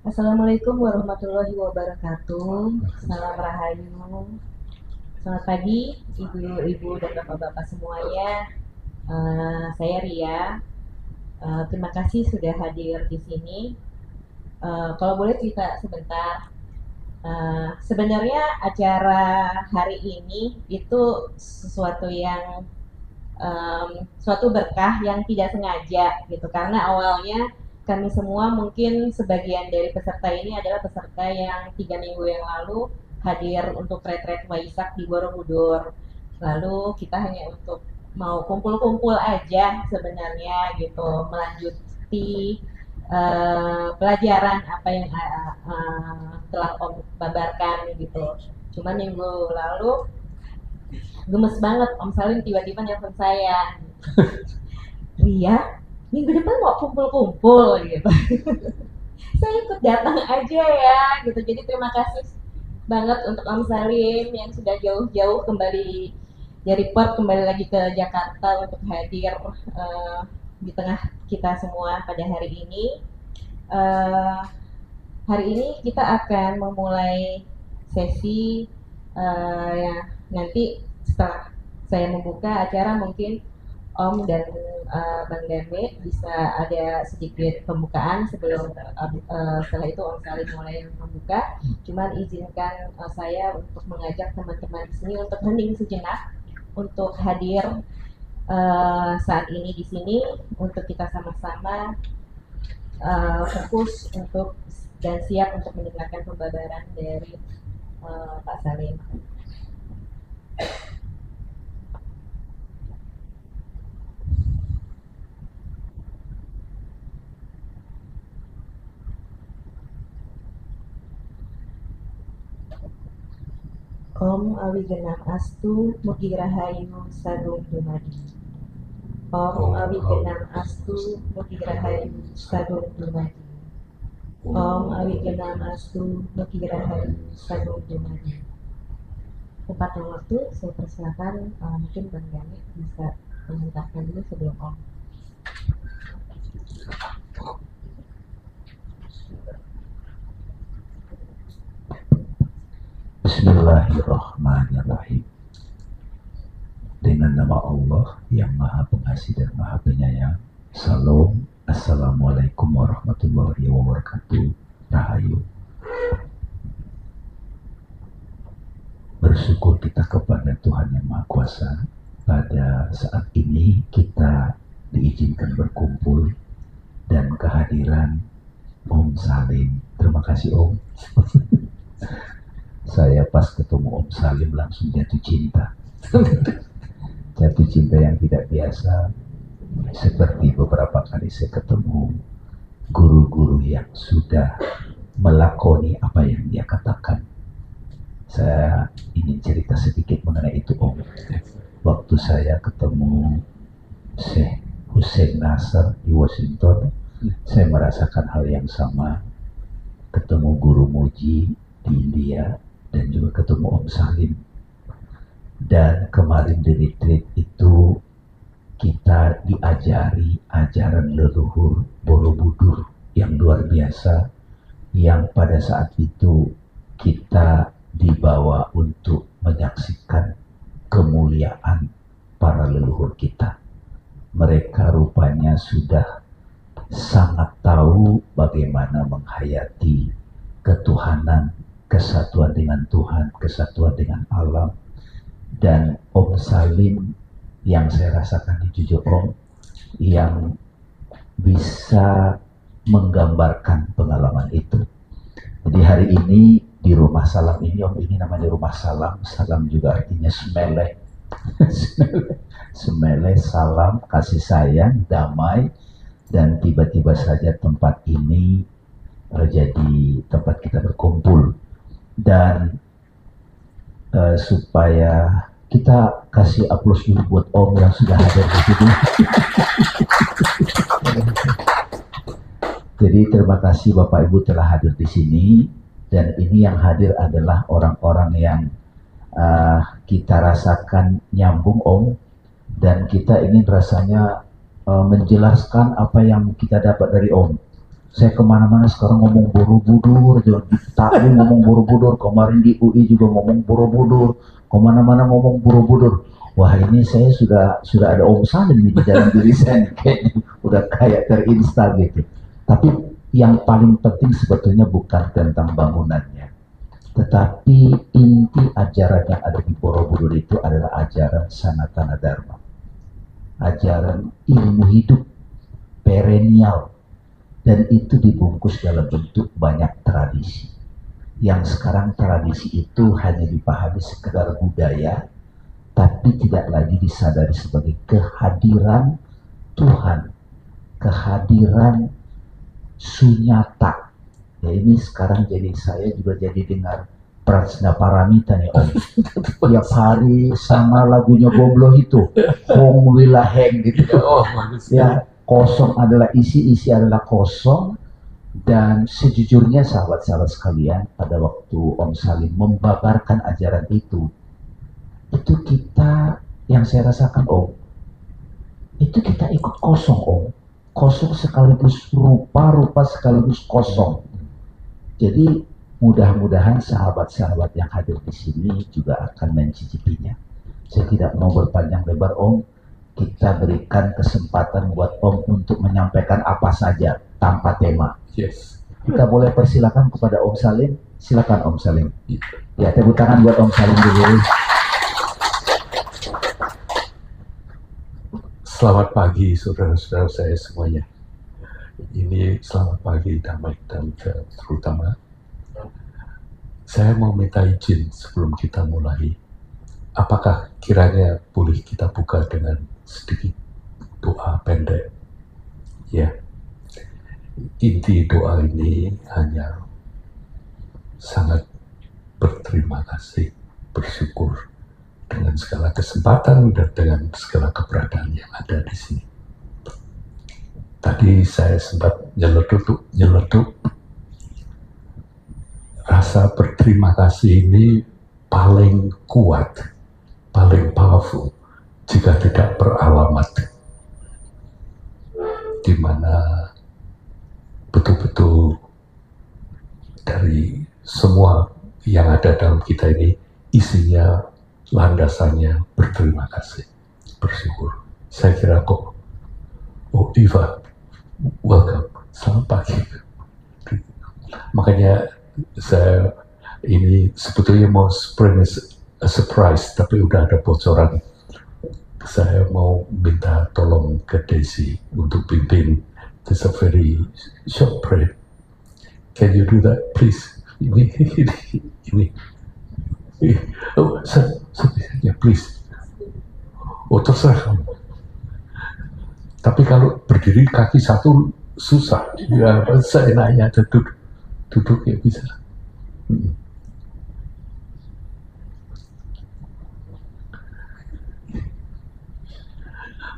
Assalamualaikum warahmatullahi wabarakatuh. Salam Rahayu. Selamat pagi, ibu-ibu dan bapak-bapak semuanya. Saya Ria. Terima kasih sudah hadir di sini. Kalau boleh cerita sebentar, sebenarnya acara hari ini itu sesuatu yang suatu berkah yang tidak sengaja gitu, karena awalnya kami semua, mungkin sebagian dari peserta ini adalah peserta yang 3 minggu yang lalu hadir untuk retret Waisak di Borobudur. Lalu kita hanya untuk mau kumpul-kumpul aja sebenarnya gitu, melanjuti pelajaran apa yang telah Om babarkan gitu. Cuman minggu lalu gemes banget, Om Salim tiba-tiba nelfon saya, Ria, minggu depan mau kumpul-kumpul gitu. Saya ikut datang aja ya gitu. Jadi terima kasih banget untuk Om Salim yang sudah jauh-jauh kembali dari Perth, kembali lagi ke Jakarta untuk hadir di tengah kita semua pada hari ini. Uh, Hari ini kita akan memulai sesi ya, nanti setelah saya membuka acara, mungkin Om dan Bang Dame bisa ada sedikit pembukaan sebelum setelah itu Om Salim mulai membuka. Cuman izinkan saya untuk mengajak teman-teman di sini untuk hening sejenak, untuk hadir saat ini di sini untuk kita sama-sama fokus untuk dan siap untuk mendengarkan pembabaran dari Pak Salim. Om Awigenang Astu Mugi Rahayu Sagung Dumadi. Om Awigenang Astu Mugi Rahayu Sagung Dumadi. Om Awigenang Astu Mugi Rahayu Sagung Dumadi. Tempat dan waktu saya persilakan, mungkin Bang Dame bisa mengucapkan dulu sebelum Om. Bismillahirrahmanirrahim. Dengan nama Allah yang Maha Pengasih dan Maha Penyayang. Salam. Assalamualaikum warahmatullahi wabarakatuh. Rahayu. Bersyukur kita kepada Tuhan Yang Maha Kuasa. Pada saat ini kita diizinkan berkumpul dan kehadiran Om Salim. Terima kasih Om. Saya pas ketemu Om Salim langsung jatuh cinta. Jatuh cinta yang tidak biasa. Seperti beberapa kali saya ketemu guru-guru yang sudah melakoni apa yang dia katakan. Saya ingin cerita sedikit mengenai itu Om. Waktu saya ketemu Syekh Hussein Nasr di Washington, saya merasakan hal yang sama. Ketemu guru Muji di India dan juga ketemu Om Salim. Dan kemarin di retreat itu kita diajari ajaran leluhur Borobudur yang luar biasa, yang pada saat itu kita dibawa untuk menyaksikan kemuliaan para leluhur kita. Mereka rupanya sudah sangat tahu bagaimana menghayati ketuhanan, kesatuan dengan Tuhan, kesatuan dengan alam. Dan Om Salim yang saya rasakan di Jujur Om, yang bisa menggambarkan pengalaman itu. Jadi hari ini di Rumah Salam ini Om, ini namanya Rumah Salam. Salam juga artinya semeleh. Semeleh, salam, kasih sayang, damai. Dan tiba-tiba saja tempat ini jadi tempat kita berkumpul. Dan supaya kita kasih aplaus dulu buat Om yang sudah hadir di sini. Jadi terima kasih Bapak Ibu telah hadir di sini, dan ini yang hadir adalah orang-orang yang kita rasakan nyambung Om, dan kita ingin rasanya menjelaskan apa yang kita dapat dari Om. Saya kemana-mana sekarang ngomong Borobudur, tadi ngomong Borobudur, kemarin di UI juga ngomong Borobudur, kemana-mana ngomong Borobudur. Wah, ini saya sudah ada Om Salim di dalam diri saya, kayaknya udah kayak terinstal gitu. Tapi yang paling penting sebetulnya bukan tentang bangunannya, tetapi inti ajaran yang ada di Borobudur itu adalah ajaran Sanatana Dharma, ajaran ilmu hidup perennial. Dan itu dibungkus dalam bentuk banyak tradisi. Yang sekarang tradisi itu hanya dipahami sekedar budaya, tapi tidak lagi disadari sebagai kehadiran Tuhan, kehadiran sunyata. Ya, ini sekarang jadi saya juga jadi dengar Prajna Paramita nih Om. Tiap hari sama lagunya Goblo itu, Hong Wilaheng gitu. Ya, kosong adalah isi, isi adalah kosong. Dan sejujurnya sahabat-sahabat sekalian, pada waktu Om Salim membabarkan ajaran itu kita, yang saya rasakan Om, itu kita ikut kosong Om. Kosong sekaligus rupa, rupa sekaligus kosong. Jadi mudah-mudahan sahabat-sahabat yang hadir di sini juga akan mencicipinya. Saya tidak mau berpanjang lebar Om. Kita berikan kesempatan buat Om untuk menyampaikan apa saja tanpa tema. Yes. Kita boleh persilakan kepada Om Salim. Silakan Om Salim. Ya, tepuk tangan buat Om Salim dulu. Selamat pagi saudara-saudara saya semuanya. Ini selamat pagi damai dan terutama saya mau minta izin sebelum kita mulai. Apakah kiranya boleh kita buka dengan sedikit doa pendek? Ya, inti doa ini hanya sangat berterima kasih, bersyukur dengan segala kesempatan dan dengan segala keberadaan yang ada di sini. Tadi saya sempat nyeletuk rasa berterima kasih ini paling kuat, paling powerful jika tidak beralamat, di mana betul-betul dari semua yang ada dalam kita ini isinya landasannya berterima kasih, bersyukur. Saya kira kok, oh Iva, welcome, selamat pagi. Makanya saya ini sebetulnya mau spring a surprise, tapi udah ada bocoran. Saya mau minta tolong ke Desi untuk pimpin. It's a very short prayer. Can you do that, please? Ini. Oh, ya, please. Oh, terserah kamu. Tapi kalau berdiri kaki satu susah. Ya, seenaknya duduk ya bisa.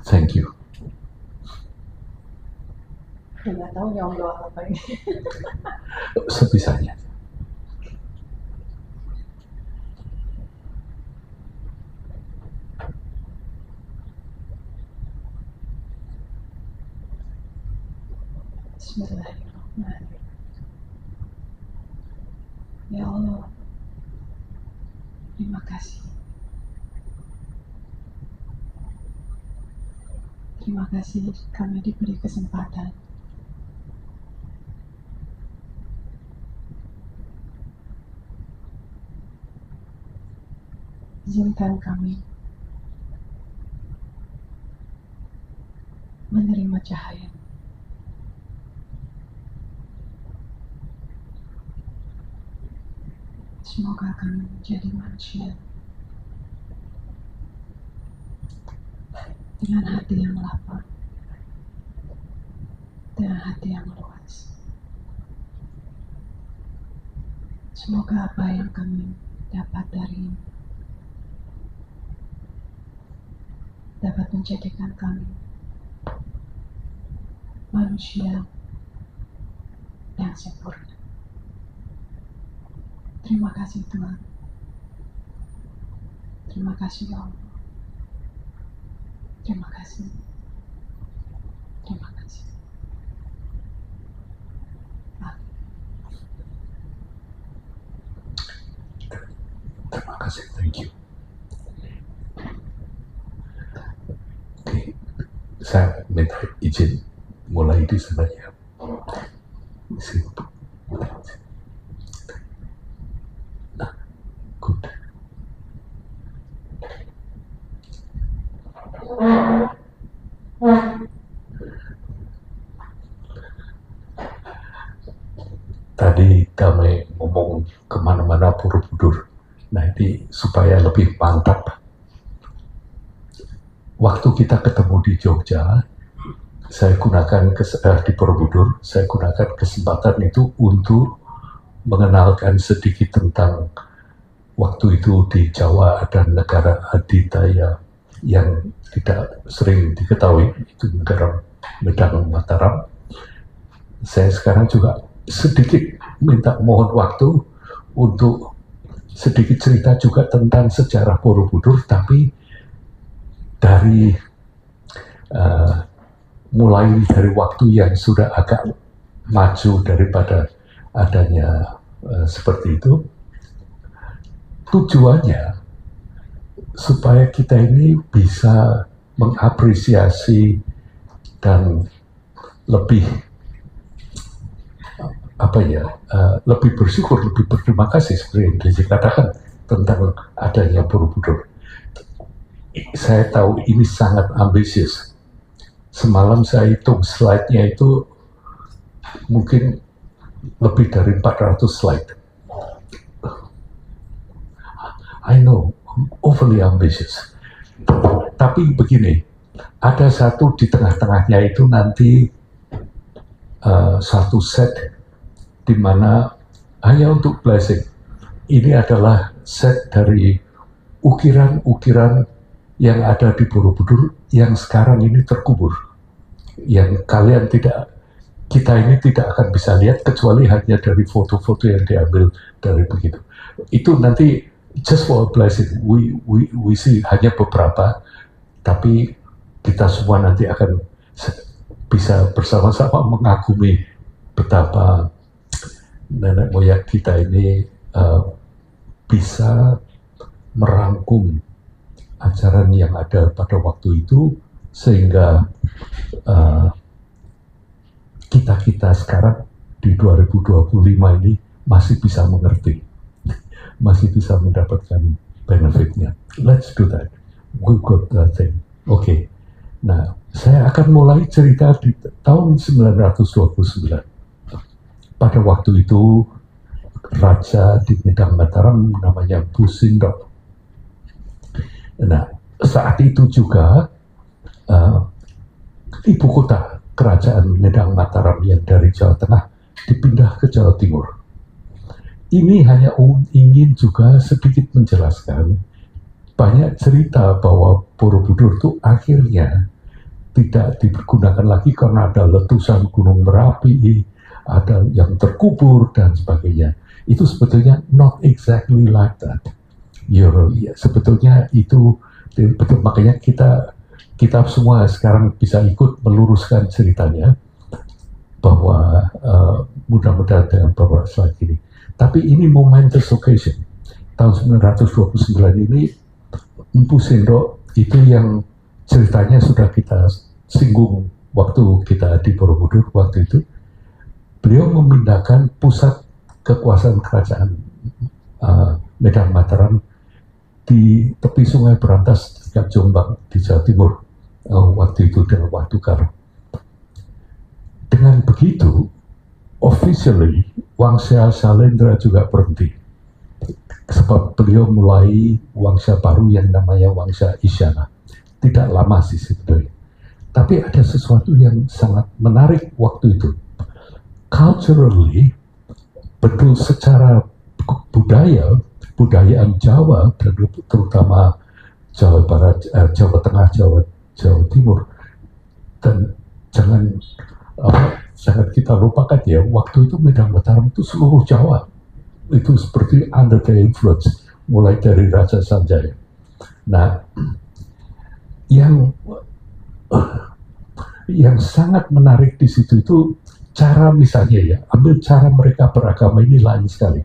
Thank you. Nggak tahu nyonggol apa ini. Sebisanya. Bismillahirrahmanirrahim. Ya Allah, terima kasih. Terima kasih kami diberi kesempatan izinkan kami menerima cahaya. Semoga kami menjadi manusia dengan hati yang lapang, dengan hati yang luas. Semoga apa yang kami dapat dari ini dapat menjadikan kami manusia yang sempurna. Terima kasih Tuhan. Terima kasih ya Allah. Terima kasih. Terima kasih. Thank you. Oke, saya minta izin mulai di sana ya. Good. Tadi kami ngomong kemana-mana Borobudur. Nah, ini supaya lebih mantap. Waktu kita ketemu di Jogja, saya gunakan di Borobudur, saya gunakan kesempatan itu untuk mengenalkan sedikit tentang waktu itu di Jawa ada negara adidaya yang tidak sering diketahui, itu negara Medang Mataram. Saya sekarang juga sedikit minta mohon waktu untuk sedikit cerita juga tentang sejarah Borobudur, tapi dari mulai dari waktu yang sudah agak maju daripada adanya seperti itu. Tujuannya supaya kita ini bisa mengapresiasi dan lebih lebih bersyukur, lebih berterima kasih seperti yang dikatakan tentang adanya Borobudur. Saya tahu ini sangat ambisius. Semalam saya hitung slide-nya itu mungkin lebih dari 400 slide. I know, overly ambitious. Tapi begini, ada satu di tengah-tengahnya itu nanti satu set di mana hanya untuk blessing. Ini adalah set dari ukiran-ukiran yang ada di Borobudur yang sekarang ini terkubur. Yang kita ini tidak akan bisa lihat kecuali hanya dari foto-foto yang diambil dari begitu. Itu nanti just for a blessing. We see hanya beberapa, tapi kita semua nanti akan bisa bersama-sama mengagumi betapa nenek moyang kita ini bisa merangkum ajaran yang ada pada waktu itu sehingga kita sekarang di 2025 ini masih bisa mengerti, masih bisa mendapatkan benefitnya. Let's do that. We got that thing. Oke. Nah, saya akan mulai cerita di tahun 1929. Pada waktu itu raja di Medang Mataram namanya Bu Sindok. Nah, saat itu juga ibu kota kerajaan Medang Mataram yang dari Jawa Tengah dipindah ke Jawa Timur. Ini hanya ingin juga sedikit menjelaskan banyak cerita bahwa Borobudur itu akhirnya tidak digunakan lagi karena ada letusan Gunung Merapi, ada yang terkubur dan sebagainya. Itu sebetulnya not exactly like that. Sebetulnya itu betul, makanya kita semua sekarang bisa ikut meluruskan ceritanya bahwa mudah-mudahan dengan beberapa slide ini. Tapi ini momentous occasion. Tahun 1929 ini Empu Sindok itu yang ceritanya sudah kita singgung waktu kita di Borobudur waktu itu. Beliau memindahkan pusat kekuasaan kerajaan Medang Mataram di tepi Sungai Berantas dekat Jombang di Jawa Timur waktu itu dengan waktu Karo. Dengan begitu, officially Wangsa Salendra juga berhenti, sebab beliau mulai wangsa baru yang namanya Wangsa Isyana. Tidak lama sih sebetulnya, tapi ada sesuatu yang sangat menarik waktu itu. Culturally, betul secara budayaan Jawa, terutama Jawa Barat, Jawa Tengah, Jawa Timur, dan jangan kita lupakan ya, waktu itu Medang Mataram itu seluruh Jawa itu seperti under the influence, mulai dari Raja Sanjaya. Nah, yang sangat menarik di situ itu cara, misalnya ya, ambil cara mereka beragama ini lain sekali.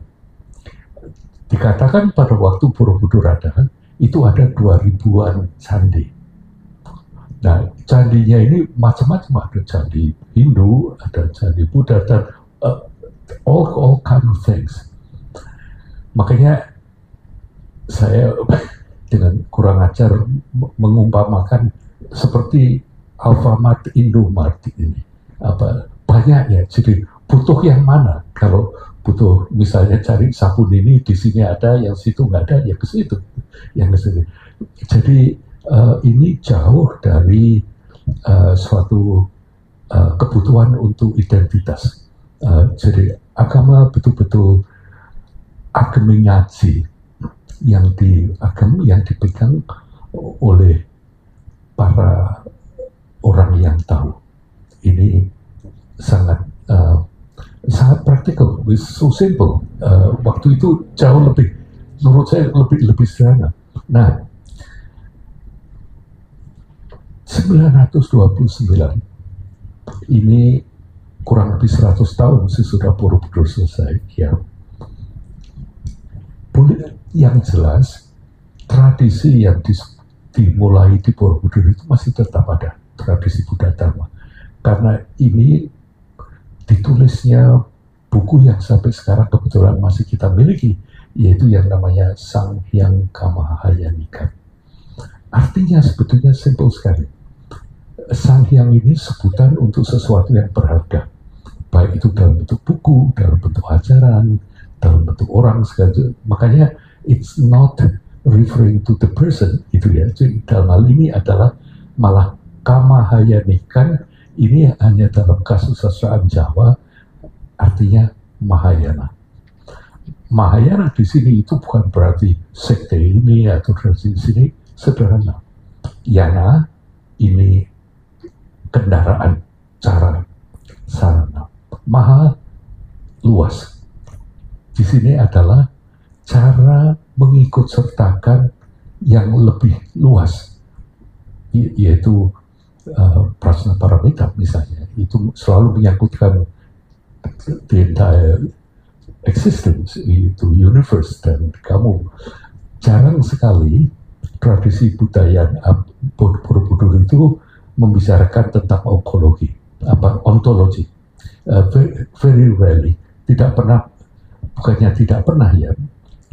Dikatakan pada waktu Borobudur ada, itu ada 2000-an candi. Nah, candinya ini macam-macam, ada candi Hindu, ada candi Buddha, dan all kind of things. Makanya saya dengan kurang ajar mengumpamakan seperti Alfamart, Indomart ini. Banyak ya, jadi butuh yang mana? Kalau butuh misalnya cari sabun ini di sini ada, yang situ nggak ada, ya ke situ, yang ke sini. Jadi ini jauh dari suatu kebutuhan untuk identitas. Jadi agama betul-betul agamiasi yang dipegang oleh para orang yang tahu. Ini sangat praktikal, so simple. Waktu itu jauh lebih, menurut saya lebih sederhana. Nah, 929 ini kurang lebih 100 tahun sesudah Borobudur selesai. Ya, yang jelas tradisi yang dimulai di Borobudur itu masih tetap ada, tradisi Buddha Dharma. Karena ini ditulisnya buku yang sampai sekarang kebetulan masih kita miliki, yaitu yang namanya Sanghyang Kamahaya Nikaya. Artinya sebetulnya simple sekali. Sanghyang ini sebutan untuk sesuatu yang berharga, baik itu dalam bentuk buku, dalam bentuk ajaran, dalam bentuk orang segala. Makanya it's not referring to the person, itu ya. Jadi dalam hal ini adalah malah Kamahaya Nikaya ini hanya dalam kasusastraan Jawa, artinya Mahayana. Mahayana di sini itu bukan berarti sekte ini atau tradisi sini, sederhana. Yana ini kendaraan, cara, sarana. Maha luas. Di sini adalah cara mengikut sertakan yang lebih luas, yaitu prasna paramita misalnya. Itu selalu menyangkutkan the entire existence, itu universe, dan kamu. Jarang sekali tradisi budaya Borobudur itu membicarakan tentang ontologi. Very rarely. Tidak pernah, bukannya tidak pernah ya,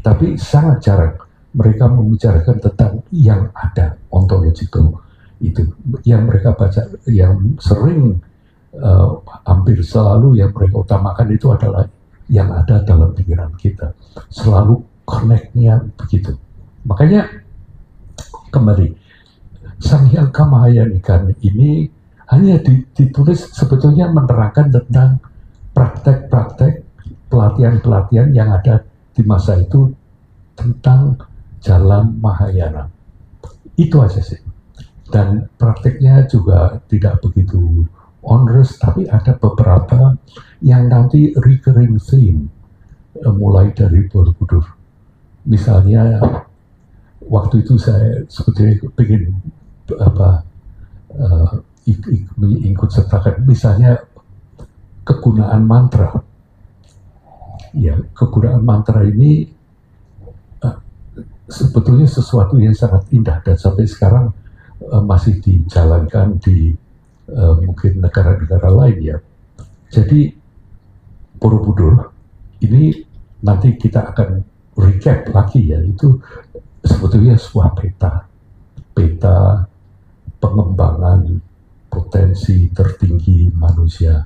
tapi sangat jarang mereka membicarakan tentang yang ada, ontological. Itu yang mereka baca, yang sering hampir selalu yang mereka utamakan itu adalah yang ada dalam pikiran kita. Selalu connect-nya begitu. Makanya kembali, Sanghyang Kamahaya Nikaya ini hanya ditulis sebetulnya menerangkan tentang praktek-praktek pelatihan-pelatihan yang ada di masa itu tentang jalan Mahayana. Itu aja sih. Dan prakteknya juga tidak begitu onerous, tapi ada beberapa yang nanti recurring theme mulai dari Borobudur. Misalnya waktu itu saya sebetulnya ingin ikut sertakan misalnya kegunaan mantra. Ya, kegunaan mantra ini sebetulnya sesuatu yang sangat indah dan sampai sekarang masih dijalankan di mungkin negara-negara lain ya. Jadi Borobudur ini nanti kita akan recap lagi ya, itu sebetulnya sebuah peta pengembangan potensi tertinggi manusia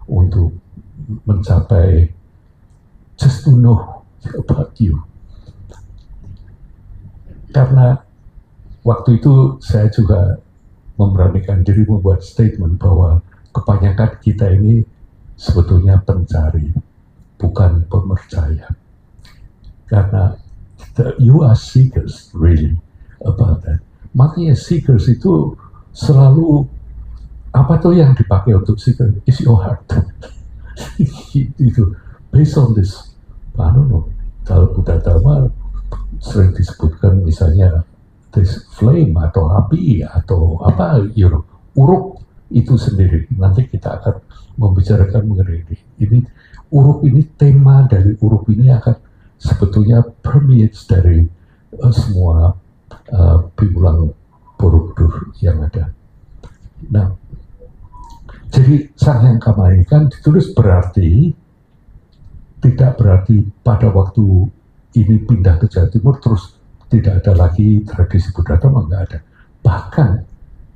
untuk mencapai just to know about you. Karena waktu itu saya juga memberanikan diri membuat statement bahwa kebanyakan kita ini sebetulnya pencari, bukan pemercaya. Karena you are seekers really about that. Makanya seekers itu selalu, apa tuh yang dipakai untuk seeker? Is your heart. Itu based on this, I don't know, dalam Buddha Dharma sering disebutkan misalnya this flame atau api atau apa, uruk itu sendiri. Nanti kita akan membicarakan mengenai ini. Uruk ini, tema dari uruk ini akan sebetulnya permeates dari semua piwulang Borobudur yang ada. Nah, jadi Sang Hyang Kamahika ditulis tidak berarti pada waktu ini pindah ke Jawa Timur terus tidak ada lagi tradisi Buddha Dhamma, nggak ada. Bahkan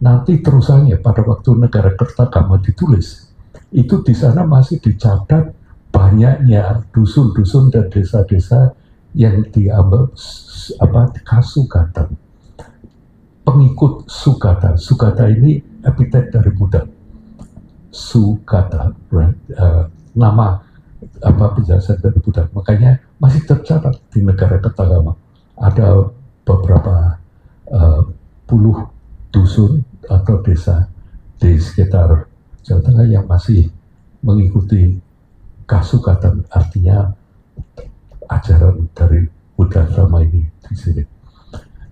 nanti terusannya pada waktu Negara Kertagama ditulis, itu di sana masih dicatat banyaknya dusun-dusun dan desa-desa yang diambil Kasugatan, pengikut Sugata. Sugata ini epitet dari Buddha. Sugata, right? Nama penjelasan dari Buddha. Makanya masih tercatat di Negara Kertagama. Ada beberapa puluh dusun atau desa di sekitar Jawa Tengah yang masih mengikuti Kasugatan, artinya ajaran dari Buddha Dhamma ini di sini.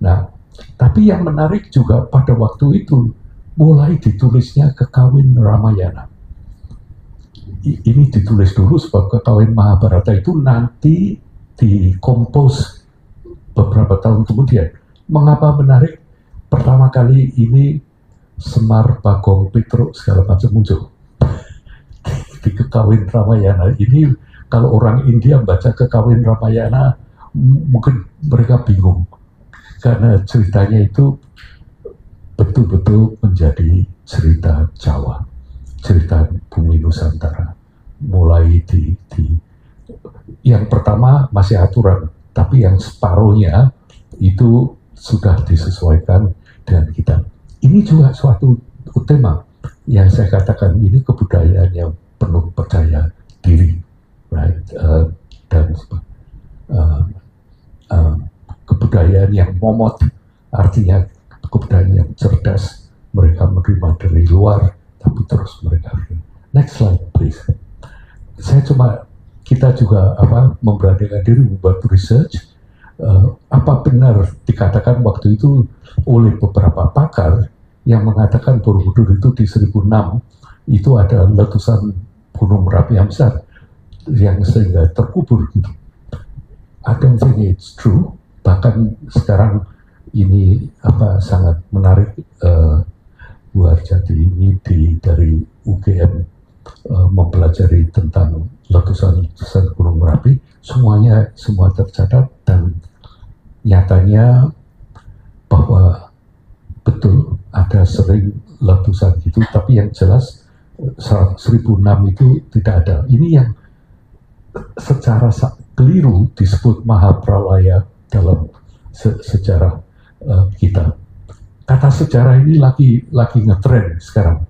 Nah, tapi yang menarik juga pada waktu itu mulai ditulisnya Kekawin Ramayana. Ini ditulis dulu sebab Kekawin Mahabharata itu nanti dikompos beberapa tahun kemudian. Mengapa menarik? Pertama kali ini Semar, Bagong, Petruk segala macam muncul di Kekawin Ramayana. Ini kalau orang India baca Kekawin Ramayana mungkin mereka bingung karena ceritanya itu betul-betul menjadi cerita Jawa, cerita bumi Nusantara. Mulai yang pertama masih aturan, tapi yang separuhnya itu sudah disesuaikan dengan kita. Ini juga suatu tema yang saya katakan ini kebudayaan yang penuh percaya diri, right? Dan kebudayaan yang momot, artinya kebudayaan yang cerdas. Mereka menerima dari luar, tapi terus mereka. Next slide, please. Kita juga memberanikan diri membuat research. Apa benar dikatakan waktu itu oleh beberapa pakar yang mengatakan Borobudur itu di 1006 itu ada letusan Gunung Merapi yang besar yang sehingga terkubur gitu. I don't think it's true. Bahkan sekarang ini sangat menarik Bu Harjati ini dari UGM mempelajari tentang letusan Gunung Merapi. Semua tercatat dan nyatanya bahwa betul ada sering letusan gitu, tapi yang jelas 1006 itu tidak ada. Ini yang secara keliru disebut Mahapralaya dalam sejarah kita. Kata sejarah ini lagi ngetren sekarang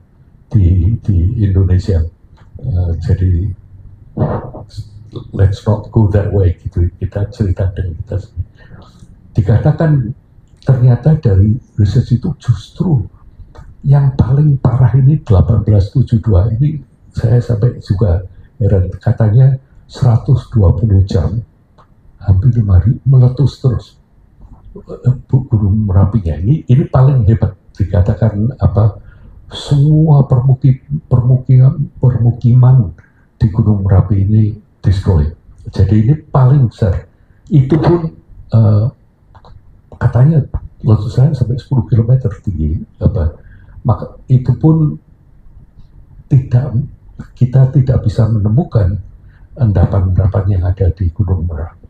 di Indonesia. Jadi let's not go that way gitu. Kita cerita dengan kita sendiri. Dikatakan ternyata dari research itu justru yang paling parah ini 1872 ini saya sampai juga heran, katanya 120 jam hampir 5 hari meletus terus Gunung Merapinya. Ini paling hebat, dikatakan semua permukiman di Gunung Merapi ini destroy. Jadi ini paling besar. Itu pun katanya letusannya sampai 10 km tinggi. Maka itu pun kita tidak bisa menemukan endapan-endapan yang ada di Gunung Merapi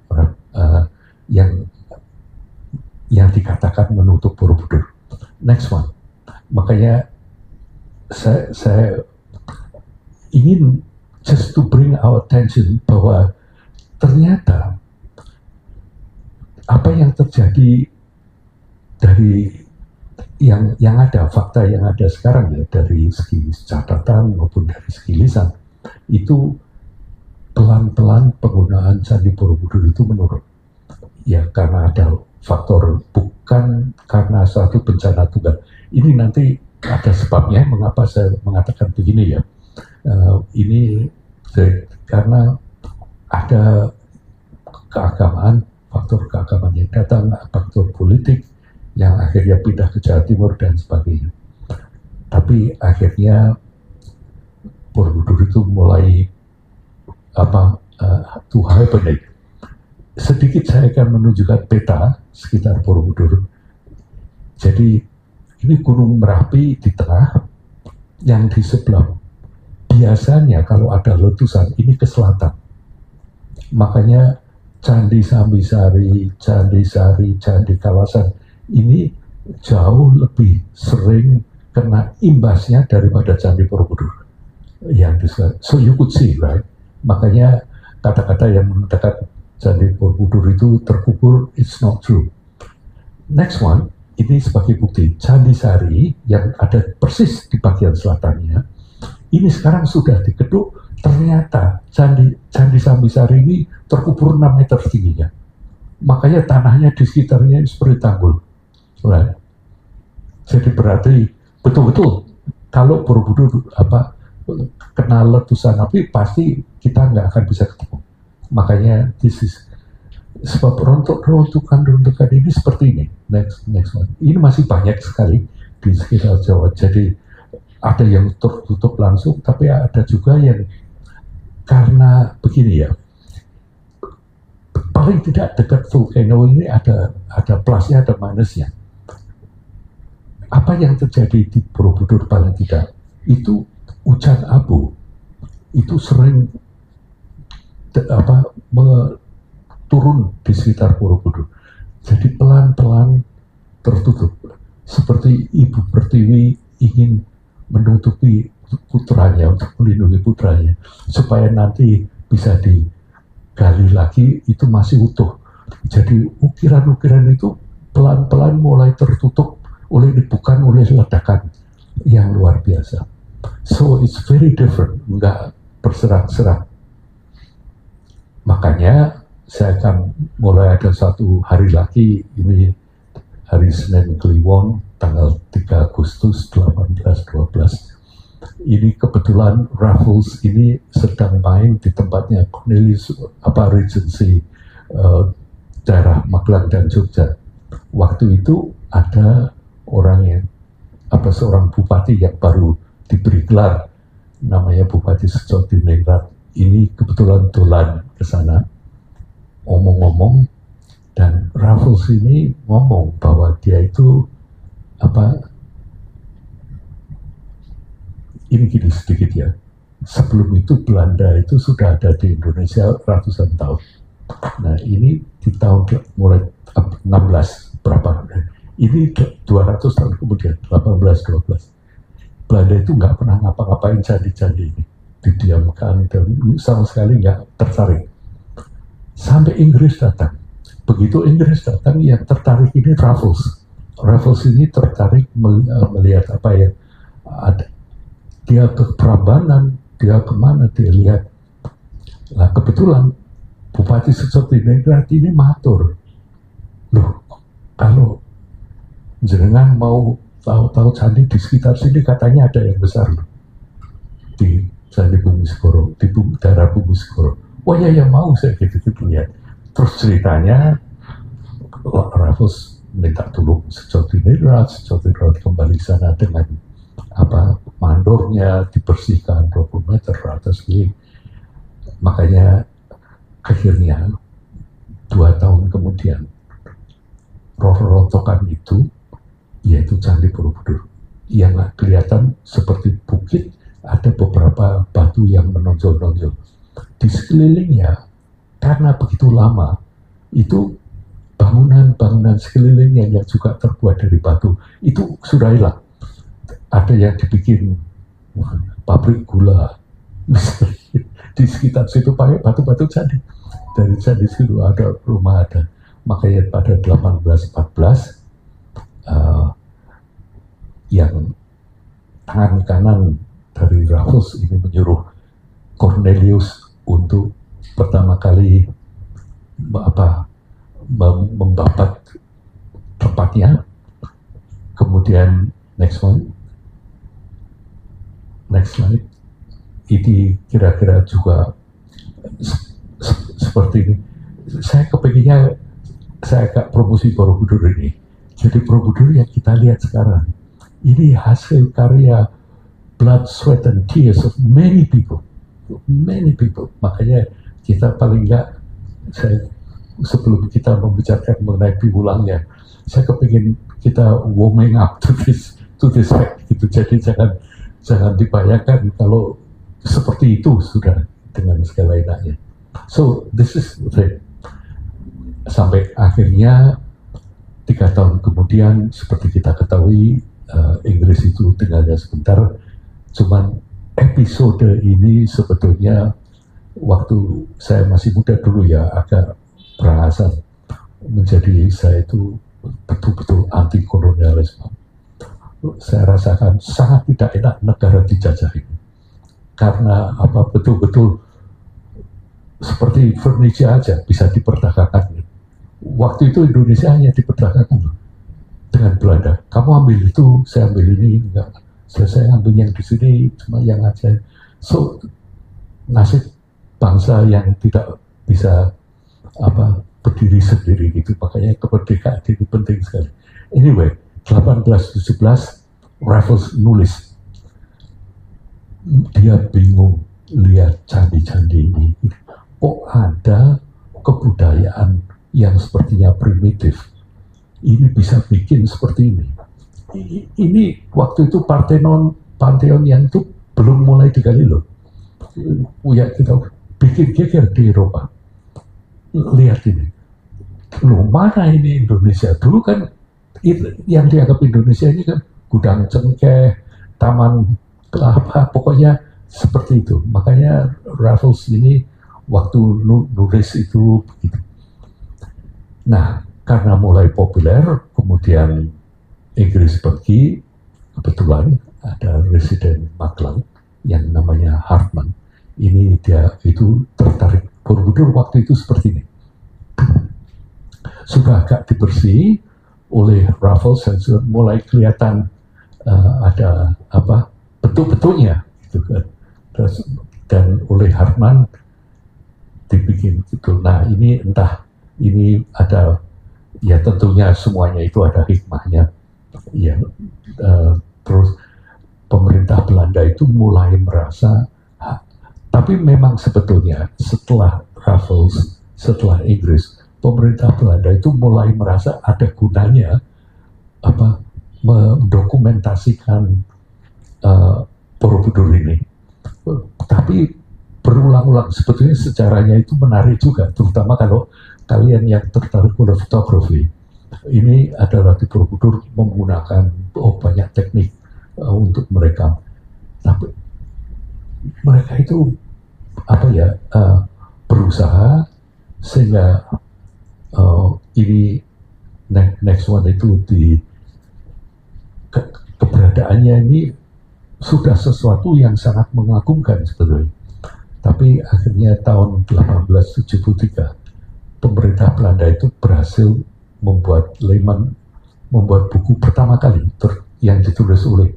yang dikatakan menutup Borobudur. Next one. Makanya saya ingin just to bring our attention bahwa ternyata apa yang terjadi dari yang ada, fakta yang ada sekarang ya, dari segi catatan maupun dari segi lisan, itu pelan-pelan penggunaan Candi Borobudur itu menurun. Ya karena ada faktor, bukan karena suatu bencana tunggal. Ini nanti ada sebabnya mengapa saya mengatakan begini ya. Ini karena ada keagamaan, faktor keagamaan yang datang, faktor politik yang akhirnya pindah ke Jawa Timur dan sebagainya. Tapi akhirnya Borobudur itu mulai to hibernate. sedikit saya akan menunjukkan peta sekitar Borobudur. Jadi ini Gunung Merapi di tengah, yang di sebelah biasanya kalau ada letusan ini ke selatan. Makanya Candi Sambisari, Candi Sari, Candi Kawasan ini jauh lebih sering kena imbasnya daripada Candi Borobudur. So you could see, right? Makanya kata-kata yang mengatakan Candi Borobudur itu terkubur, it's not true. Next one, ini sebagai bukti, Candi Sari yang ada persis di bagian selatannya, ini sekarang sudah dikeduk, ternyata Candi Sambisari ini terkubur 6 meter tingginya. Makanya tanahnya di sekitarnya seperti tanggul. Right? Jadi berarti betul-betul kalau Borobudur kena letusan api, pasti kita nggak akan bisa ketemu. Makanya sebab runtukan ini seperti ini. Next one. Ini masih banyak sekali di sekitar Jawa. Jadi ada yang tertutup langsung, tapi ada juga yang karena begini ya. Paling tidak dekat volcano ini ada plusnya, ada minusnya. Apa yang terjadi di Borobudur paling tidak itu hujan abu itu sering turun di sekitar Borobudur. Jadi pelan-pelan tertutup. Seperti Ibu Pertiwi ingin menutupi putranya, untuk melindungi putranya. Supaya nanti bisa digali lagi, itu masih utuh. Jadi ukiran-ukiran itu pelan-pelan mulai tertutup bukan oleh ledakan yang luar biasa. So it's very different, nggak berserak-serak. Makanya saya akan mulai ada satu hari lagi, ini hari Senin Kliwon, tanggal 3 Agustus 1812. Ini kebetulan Raffles ini sedang main di tempatnya Cornelius Regency daerah Magelang dan Jogja. Waktu itu ada seorang bupati yang baru diberi gelar, namanya Bupati Sejodiningrat. Ini kebetulan dolan ke sana, ngomong-ngomong, dan Raffles ini ngomong bahwa dia itu ini gini sedikit ya, sebelum itu Belanda itu sudah ada di Indonesia ratusan tahun. Nah ini di tahun mulai 16 berapa, ini 200 tahun kemudian, 1812. Belanda itu nggak pernah ngapa-ngapain candi-candi ini, didiamkan dan sama sekali nggak tertarik. Sampai Inggris datang. Begitu Inggris datang, yang tertarik ini Raffles. Raffles ini tertarik melihat apa yang ada. Dia ke Prambanan, dia kemana, dia lihat. Nah kebetulan Bupati Sejodiningrat ini matur. Loh, kalau jenengan mau tahu candi di sekitar sini, katanya ada yang besar loh. Di Candi Bumi Segoro, di daerah Bumi Segoro. Oh ya mau saya gitu lihat. Terus ceritanya Raffles minta tolong Sejodiningrat kembali sana dengan mandornya dibersihkan 20 meter ke atas ini. Makanya akhirnya 2 tahun kemudian rontokan itu, yaitu Candi Borobudur, yang kelihatan seperti bukit, ada beberapa batu yang menonjol-nonjol di sekelilingnya. Karena begitu lama itu bangunan-bangunan sekelilingnya yang juga terbuat dari batu itu sudah hilang. Ada yang dibikin pabrik gula di sekitar situ pakai batu-batu candi. Dari candi situ ada rumah ada. Makanya pada 1814 yang tangan kanan dari Raffles ini menyuruh Cornelius untuk pertama kali membabat tempatnya. Kemudian next slide, ini kira-kira juga seperti ini. Saya kepinginnya saya agak promosi Borobudur ini. Jadi Borobudur yang kita lihat sekarang ini hasil karya blood, sweat, and tears of many people. Makanya kita paling nggak, saya sebelum kita membicarakan mengenai piwulangnya, saya kepingin kita warming up to this fact gitu. Jadi jangan dibayangkan kalau seperti itu sudah dengan segala enaknya. So this is it. Sampai akhirnya 3 tahun kemudian, seperti kita ketahui, Inggris itu tinggalnya sebentar. Cuman episode ini sebetulnya waktu saya masih muda dulu ya, agak beralasan menjadi saya itu betul-betul anti kolonialisme. Saya rasakan sangat tidak enak negara dijajah ini, karena betul-betul seperti furniture aja bisa diperdagangkan. Waktu itu Indonesia hanya diperdagangkan dengan Belanda. Kamu ambil itu, saya ambil ini, enggak. Saya ambil yang di sini, cuma yang aja. So nasib bangsa yang tidak bisa berdiri sendiri gitu. Makanya kemerdekaan itu penting sekali. Anyway, 1817 Raffles nulis. Dia bingung lihat candi-candi ini. Kok ada kebudayaan yang sepertinya primitif, ini bisa bikin seperti ini. Ini waktu itu Pantheon yang itu belum mulai digali loh. Ya kita bikin geger di Eropa. Lihat ini. Loh, mana ini Indonesia? Dulu kan yang dianggap Indonesia ini kan gudang cengkeh, taman kelapa, pokoknya seperti itu. Makanya Raffles ini waktu nulis itu begitu. Nah, karena mulai populer, kemudian Inggris pergi, kebetulan ada residen Magelang yang namanya Hartman. Ini dia itu tertarik Borobudur waktu itu seperti ini. Sudah agak dibersih oleh Raffles dan sudah mulai kelihatan ada bentuk-bentuknya gitu kan. Dan oleh Hartman dibikin gitu. Nah, ini ini ada, ya tentunya semuanya itu ada hikmahnya. Ya, terus pemerintah Belanda itu mulai merasa, tapi memang sebetulnya setelah Raffles, setelah Inggris, pemerintah Belanda itu mulai merasa ada gunanya mendokumentasikan Borobudur ini. Tapi berulang-ulang, sebetulnya sejarahnya itu menarik juga, terutama kalau kalian yang tertarik pada fotografi. Ini adalah di Borobudur menggunakan banyak teknik untuk merekam. Tapi mereka itu berusaha sehingga ini next one itu keberadaannya ini sudah sesuatu yang sangat mengagumkan sebetulnya. Tapi akhirnya tahun 1873 pemerintah Belanda itu berhasil membuat buku pertama kali yang ditulis oleh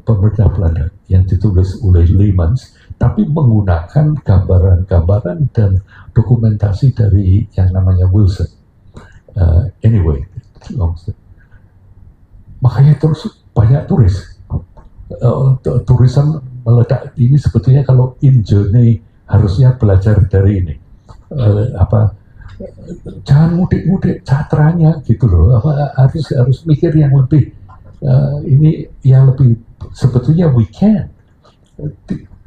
pemerintah Belanda, yang ditulis oleh Leemans, tapi menggunakan gambaran-gambaran dan dokumentasi dari yang namanya Wilson. Anyway, makanya terus banyak turis. Turisme meledak ini sebetulnya kalau in journey harusnya belajar dari ini. Jangan mudik-mudik catranya gitu loh. Harus mikir yang lebih ini yang lebih sebetulnya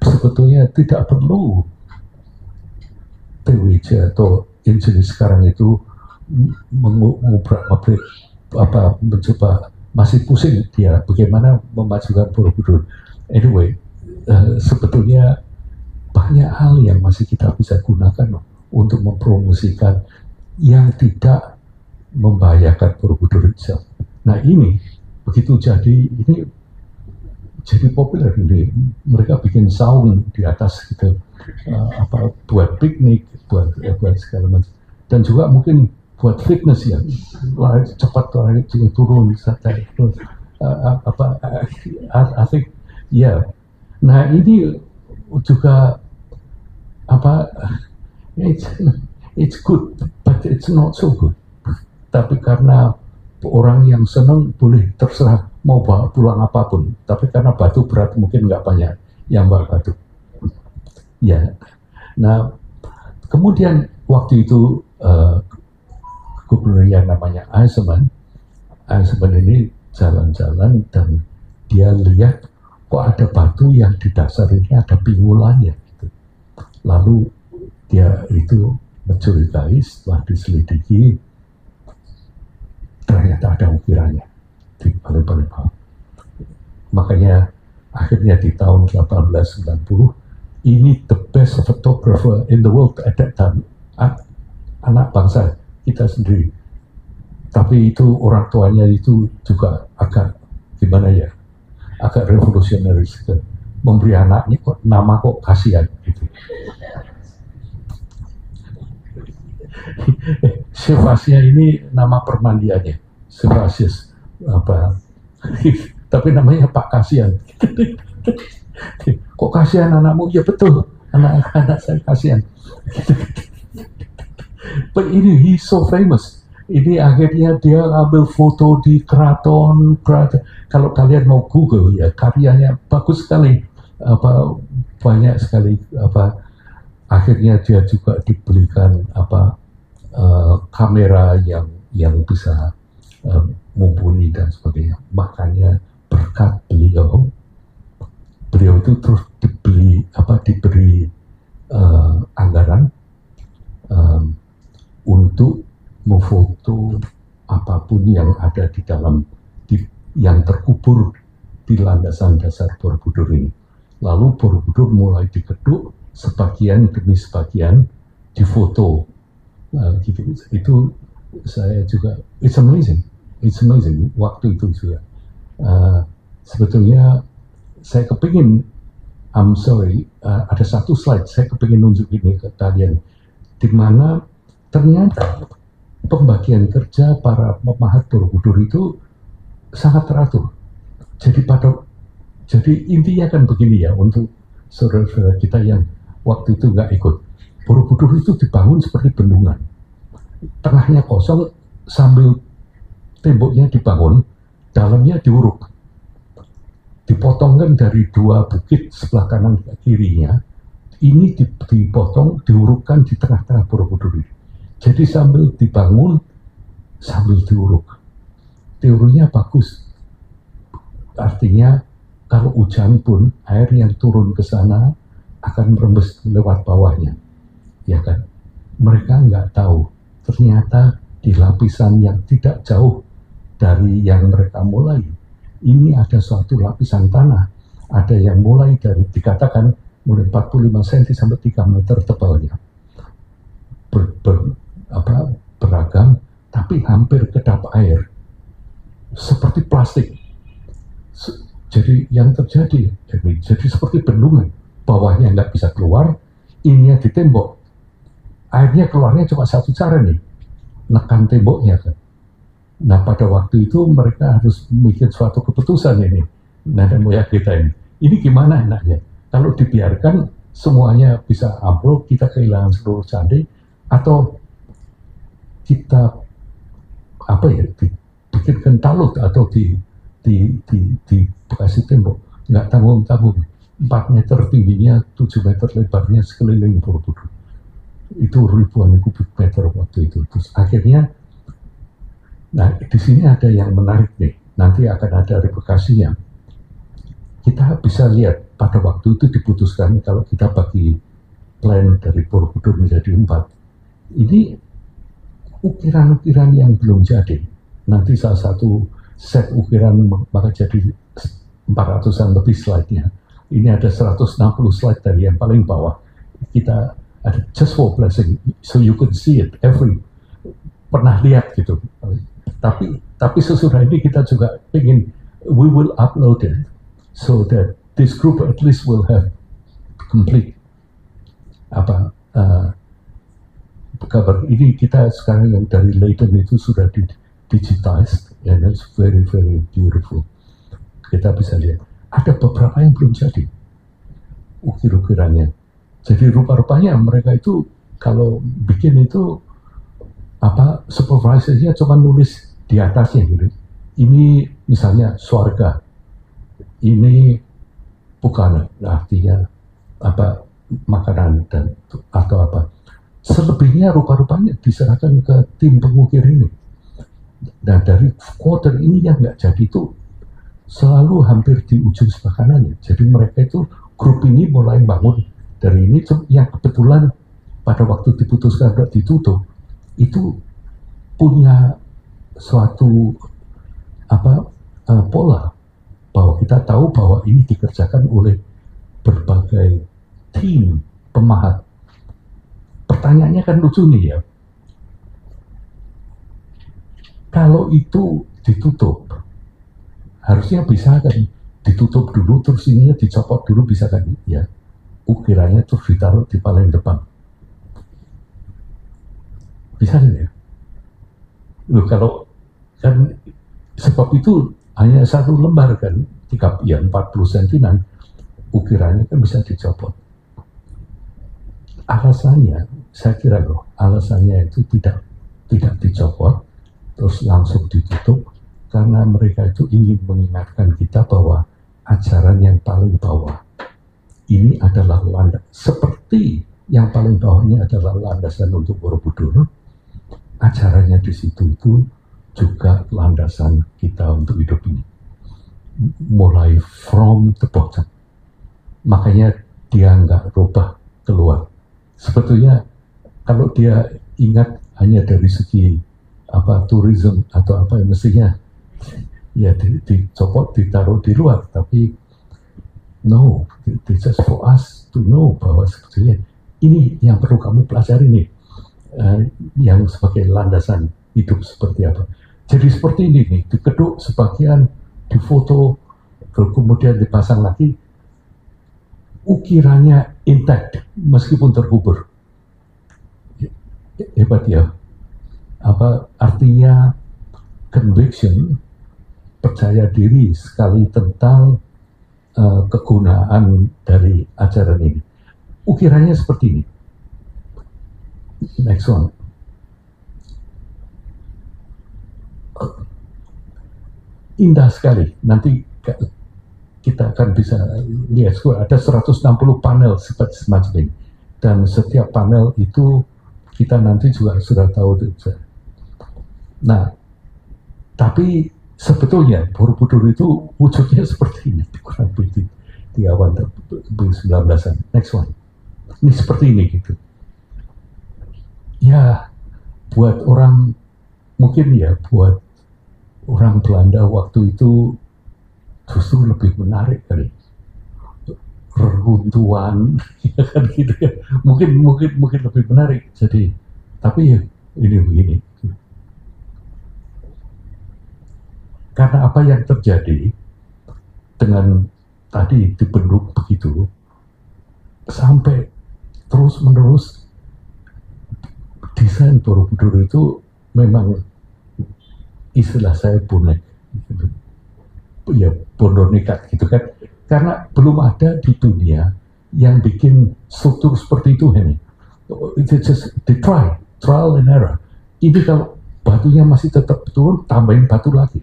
sebetulnya tidak perlu PWJ atau engineer sekarang itu mengubrak-abrik mencoba, masih pusing dia bagaimana memajukan Borobudur. Anyway, sebetulnya banyak hal yang masih kita bisa gunakan untuk mempromosikan yang tidak membahayakan Borobudur itself. Nah ini begitu jadi populer ini, mereka bikin saung di atas gitu, buat piknik, buat segala macam, dan juga mungkin buat fitness ya, lari cepat, lari turun santai, I think ya. Nah ini juga it's good, but it's not so good. Tapi karena orang yang senang boleh terserah mau bawa pulang apapun, tapi karena batu berat mungkin nggak banyak yang bawa batu. Ya, nah kemudian waktu itu gubernur yang namanya Eisenman. Eisenman ini jalan-jalan dan dia lihat kok ada batu yang di dasar ini ada pingulannya gitu. Lalu dia itu mencurigai, setelah diselidiki ternyata ada ukirannya di paling bawah. Makanya akhirnya di tahun 1890 ini the best photographer in the world at that time, anak bangsa kita sendiri. Tapi itu orang tuanya itu juga agak gimana ya, agak revolusionaris gitu. Memberi anaknya kok nama kok kasihan gitu. Sevasya ini nama permandiannya, Sevasius apa? Tapi namanya Pak Kasihan. Kok kasihan anakmu? Ya betul, anak saya kasihan. But ini he's so famous. Ini akhirnya dia ambil foto di keraton. Kalau kalian mau Google ya, karyanya bagus sekali. Apa banyak sekali apa. Akhirnya dia juga dibelikan apa kamera yang bisa mumpuni dan sebagainya. Makanya berkat beliau itu terus diberi anggaran untuk memfoto apapun yang ada di dalam yang terkubur di landasan dasar Borobudur ini. Lalu Borobudur mulai digeduk sebagian demi sebagian difoto. Gitu. Itu saya juga it's amazing waktu itu juga. Sebetulnya saya kepingin, I'm sorry, ada satu slide saya kepingin nunjukin ini ke kalian, di mana ternyata pembagian kerja para pemahat Borobudur itu sangat teratur. Jadi intinya kan begini ya, untuk saudara-saudara kita yang waktu itu nggak ikut. Borobudur itu dibangun seperti bendungan, tengahnya kosong sambil temboknya dibangun, dalamnya diuruk, dipotongkan dari dua bukit sebelah kanan dan kirinya. Ini dipotong, diurukkan di tengah-tengah Borobudur ini. Jadi sambil dibangun, sambil diuruk. Teorinya bagus. Artinya kalau hujan pun air yang turun ke sana akan merembes lewat bawahnya. Ya kan? Mereka nggak tahu. Ternyata di lapisan yang tidak jauh dari yang mereka mulai, ini ada suatu lapisan tanah. Ada yang mulai dari, dikatakan mulai 45 cm sampai 3 meter tebalnya. Beragam, tapi hampir kedap air. Seperti plastik. Jadi yang terjadi, jadi seperti bendungan. Bawahnya nggak bisa keluar, ininya di tembok. Airnya keluarnya cuma satu cara nih, nekan temboknya kan. Nah pada waktu itu mereka harus bikin suatu keputusan ini, nenek moyang kita ini. Ini gimana enaknya? Kalau dibiarkan semuanya bisa ambruk, kita kehilangan seluruh candi, atau kita dibikinkan talut atau dikasih tembok, nggak tanggung-tanggung. 4 meter tingginya, 7 meter lebarnya sekeliling Borobudur. Itu ribuan kubik meter waktu itu. Terus akhirnya, nah di sini ada yang menarik nih. Nanti akan ada replikasinya. Kita bisa lihat pada waktu itu diputuskan kalau kita bagi plan dari Borobudur menjadi 4. Ini ukiran-ukiran yang belum jadi. Nanti salah satu set ukiran maka jadi 400-an lebih slide-nya. Ini ada 160 slide dari yang paling bawah. Kita ada just for blessing, so you can see it pernah lihat gitu. Tapi sesudah ini kita juga ingin, we will upload it so that this group at least will have complete kabar. Ini kita sekarang yang dari Leiden itu sudah digitized, and it's very very beautiful. Kita bisa lihat ada beberapa yang belum jadi ukir-ukirannya. Jadi rupa-rupanya mereka itu kalau bikin itu supervisornya cuma nulis di atasnya gitu. Ini misalnya swarga, ini bukan artinya makanan dan atau apa. selebihnya rupa-rupanya diserahkan ke tim pengukir ini. Dan dari quarter ini yang nggak jadi itu selalu hampir di ujung sebelah kanannya. Jadi mereka itu, grup ini mulai bangun dari ini, yang kebetulan pada waktu diputuskan untuk ditutup, itu punya suatu pola, bahwa kita tahu bahwa ini dikerjakan oleh berbagai tim pemahat. Pertanyaannya kan lucu nih ya, kalau itu ditutup, harusnya bisa kan ditutup dulu, terus ininya dicopot dulu, bisa kan ya, ukirannya terus ditaruh di paling depan, bisa kan ya. Loh, kalau kan sebab itu hanya satu lembar kan, 40 sentinan, ukirannya kan bisa dicopot. Alasannya, saya kira alasannya itu tidak dicopot, terus langsung ditutup, karena mereka itu ingin mengingatkan kita bahwa ajaran yang paling bawah ini adalah landasan, seperti yang paling bawah ini adalah landasan untuk Borobudur, ajarannya di situ itu juga landasan kita untuk hidup ini, mulai from the bottom. Makanya dia nggak rubah keluar. Sebetulnya kalau dia ingat hanya dari segi tourism atau apa, mestinya ya dicopot, ditaruh di luar, tapi no, it's just for us to know bahwa sebetulnya ini yang perlu kamu pelajari nih, yang sebagai landasan hidup seperti apa. Jadi seperti ini nih, dikeduk sebagian, difoto, kemudian dipasang lagi, ukirannya intact meskipun terkubur. Hebat ya. Artinya conviction, percaya diri sekali tentang kegunaan dari ajaran ini. Ukirannya seperti ini. Next one. Indah sekali. Nanti kita akan bisa lihat, ada 160 panel seperti semacam ini. Dan setiap panel itu kita nanti juga sudah tahu. Nah, tapi sebetulnya Borobudur itu wujudnya seperti ini, kurang lebih di awal 19-an. Next one. Ini seperti ini gitu. Ya, buat orang, mungkin ya buat orang Belanda waktu itu justru lebih menarik kali, reruntuhan, ya kan gitu ya. Mungkin lebih menarik. Jadi, tapi ya ini begini. Karena apa yang terjadi dengan tadi dibentuk begitu, sampai terus menerus desain Borobudur itu memang, istilah saya bonek, ya bondo nekat gitu kan, karena belum ada di dunia yang bikin struktur seperti itu ini. It's just the trial and error. Ini kalau batunya masih tetap turun, tambahin batu lagi,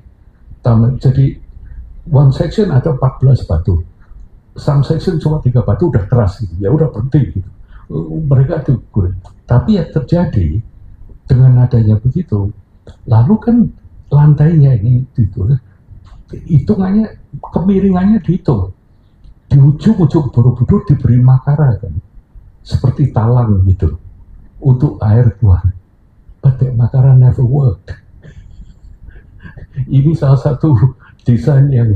jadi one section ada 14 batu, some section cuma 3 batu, udah keras gitu, ya udah berhenti gitu. Mereka itu, tapi yang terjadi dengan adanya begitu, lalu kan lantainya ini gitu, hitungannya, kemiringannya dihitung. Di ujung-ujung Borobudur diberi makara kan, seperti talang gitu, untuk air keluar. But that makara never worked. Ini salah satu desain yang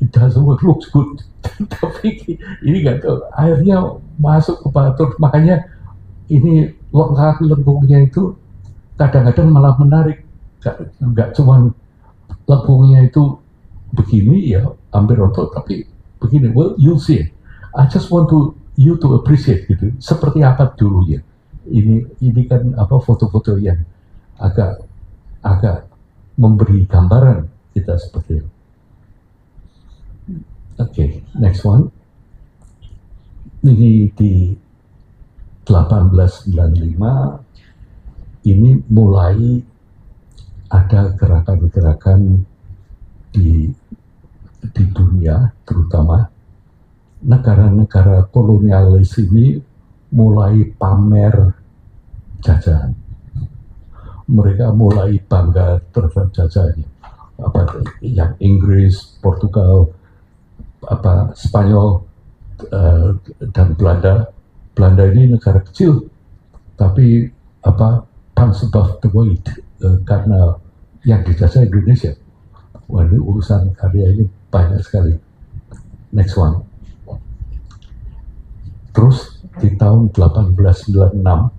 it doesn't work, looks good, tapi ini nggak tahu, airnya masuk ke batu, makanya ini lengkungnya itu kadang-kadang malah menarik. Nggak cuma lengkungnya itu begini ya, hampir rontok, tapi begini. Well, you'll see it. I just want you to appreciate gitu, seperti apa dulu ya. Ini kan foto-foto yang agak memberi gambaran kita seperti itu. Oke, next one. Ini di 1895 ini mulai ada gerakan-gerakan di dunia, terutama negara-negara kolonialis ini mulai pamer jajahan. Mereka mulai bangga terhadap jajahannya. Yang Inggris, Portugal, Spanyol, dan Belanda. Belanda ini negara kecil, tapi punch above the weight karena yang dijajah Indonesia. Wah, ini urusan karya ini banyak sekali. Next one. Terus di tahun 1896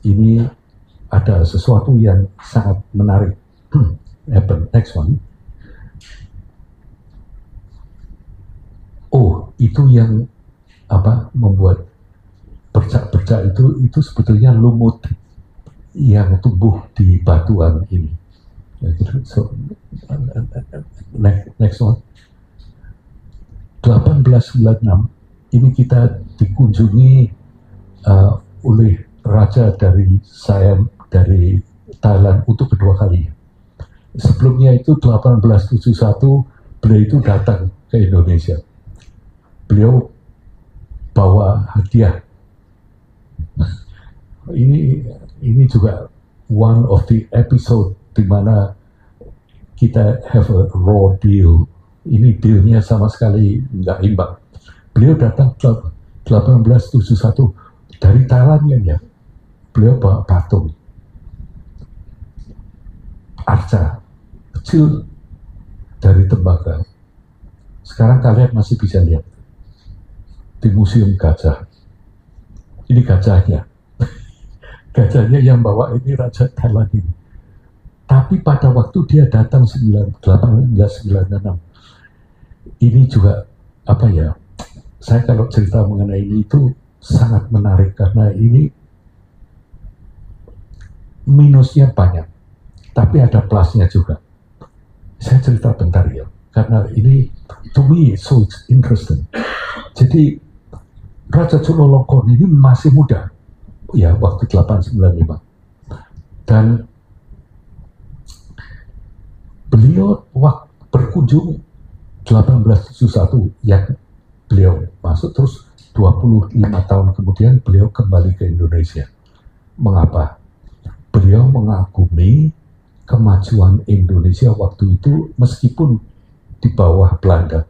ini ada sesuatu yang sangat menarik happen. Next one. Oh, itu yang membuat bercak-bercak itu sebetulnya lumut yang tumbuh di batuan ini. So, next one. 1896 ini kita dikunjungi oleh raja dari Thailand untuk kedua kali. Sebelumnya itu 1871 beliau itu datang ke Indonesia. Beliau bawa hadiah. Ini juga one of the episode di mana kita have a raw deal. Ini dealnya sama sekali nggak imbang. Beliau datang 1871 dari Thailand ya. Beliau bawa patung arca kecil dari tembaga. Sekarang kalian masih bisa lihat di Museum Gajah. Ini gajahnya. Gajahnya yang bawa ini Raja Thailand ini. Tapi pada waktu dia datang 1896, ini juga saya kalau cerita mengenai ini itu sangat menarik karena ini minusnya banyak, tapi ada plusnya juga. Saya cerita bentar ya, karena ini to me so interesting. Jadi Raja Chulalongkorn ini masih muda, ya waktu 895, dan beliau waktu berkunjung 1871 yang beliau masuk, terus 25 tahun kemudian beliau kembali ke Indonesia. Mengapa? Beliau mengagumi kemajuan Indonesia waktu itu meskipun di bawah Belanda.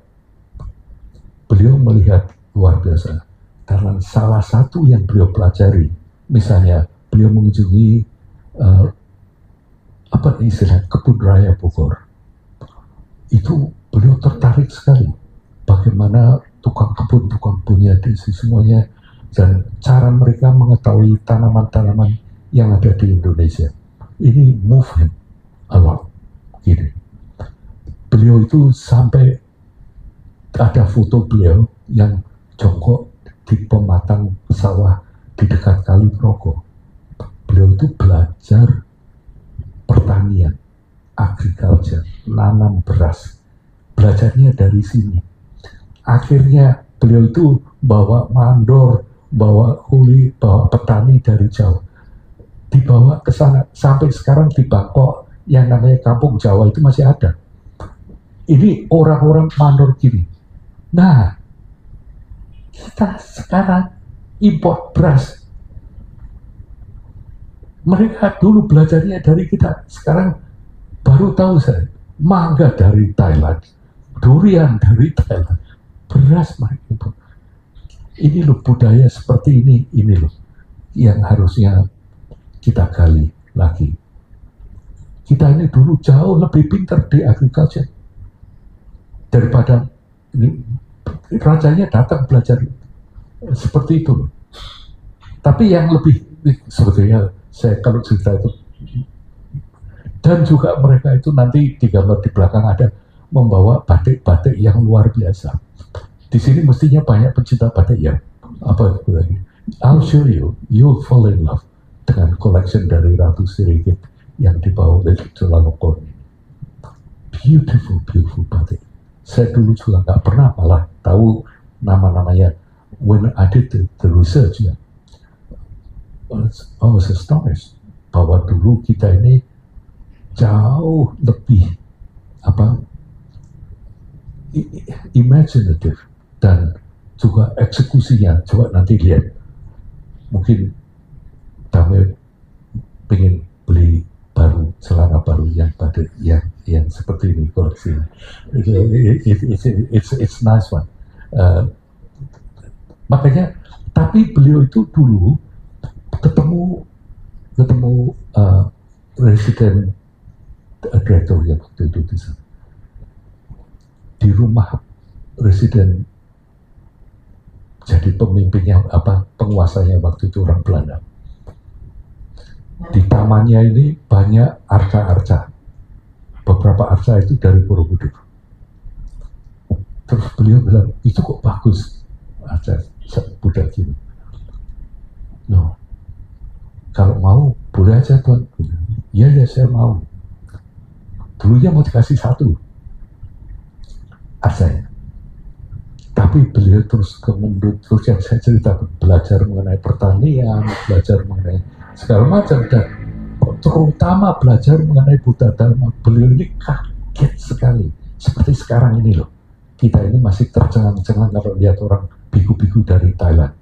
Beliau melihat luar biasa. Karena salah satu yang beliau pelajari, misalnya beliau mengunjungi kebun raya Bogor. Itu beliau tertarik sekali bagaimana tukang kebunnya di semuanya dan cara mereka mengetahui tanaman-tanaman yang ada di Indonesia. Ini move him a lot. Gitu. Beliau itu sampai ada foto beliau yang jongkok di pematang sawah di dekat Kali Progo. Beliau itu belajar pertanian, agriculture, nanam beras. Belajarnya dari sini. Akhirnya beliau itu bawa mandor, bawa kuli, bawa petani dari jauh. Dibawa ke sana. Sampai sekarang di Bangkok yang namanya Kampung Jawa itu masih ada. Ini orang-orang mandor gini. Nah, kita sekarang import beras. Mereka dulu belajarnya dari kita. Sekarang baru tahu saya. Mangga dari Thailand. Durian dari Thailand. Beras mereka import. Ini loh budaya seperti ini loh. Yang harusnya kita gali lagi. Kita ini dulu jauh lebih pintar di agriculture. Daripada ini, rajanya datang belajar seperti itu. Tapi yang lebih sebetulnya saya kalau cerita itu, dan juga mereka itu nanti di gambar di belakang ada membawa batik-batik yang luar biasa. Di sini mestinya banyak pencinta batik ya. Apa itu lagi? I'll show you, you'll fall in love dengan collection dari Ratu Sirikit yang dibawa oleh Chulalongkorn. Beautiful, beautiful batik. Saya dulu juga nggak pernah malah tahu nama-namanya. When I did the research, ya, I was astonished bahwa dulu kita ini jauh lebih imaginative dan juga eksekusinya. Coba nanti lihat, mungkin kami pengen beli baru, celana baru yang seperti ini koleksinya. It's nice one. Makanya, tapi beliau itu dulu ketemu residen direktur yang waktu itu di sana. Di rumah residen, jadi pemimpinnya penguasanya waktu itu orang Belanda. Di tamannya ini banyak arca-arca. Beberapa arca itu dari Borobudur. Terus beliau bilang, itu kok bagus arca Buddha gini. No, kalau mau boleh aja Tuan. Iya saya mau. Dulunya mau dikasih satu arcanya. Tapi beliau terus terus yang saya cerita, belajar mengenai pertanian, belajar mengenai segala macam, dan terutama belajar mengenai Buddha Dharma. Beliau ini kaget sekali, seperti sekarang ini loh. Kita ini masih tercengang-cengang kalau lihat orang biku-biku dari Thailand.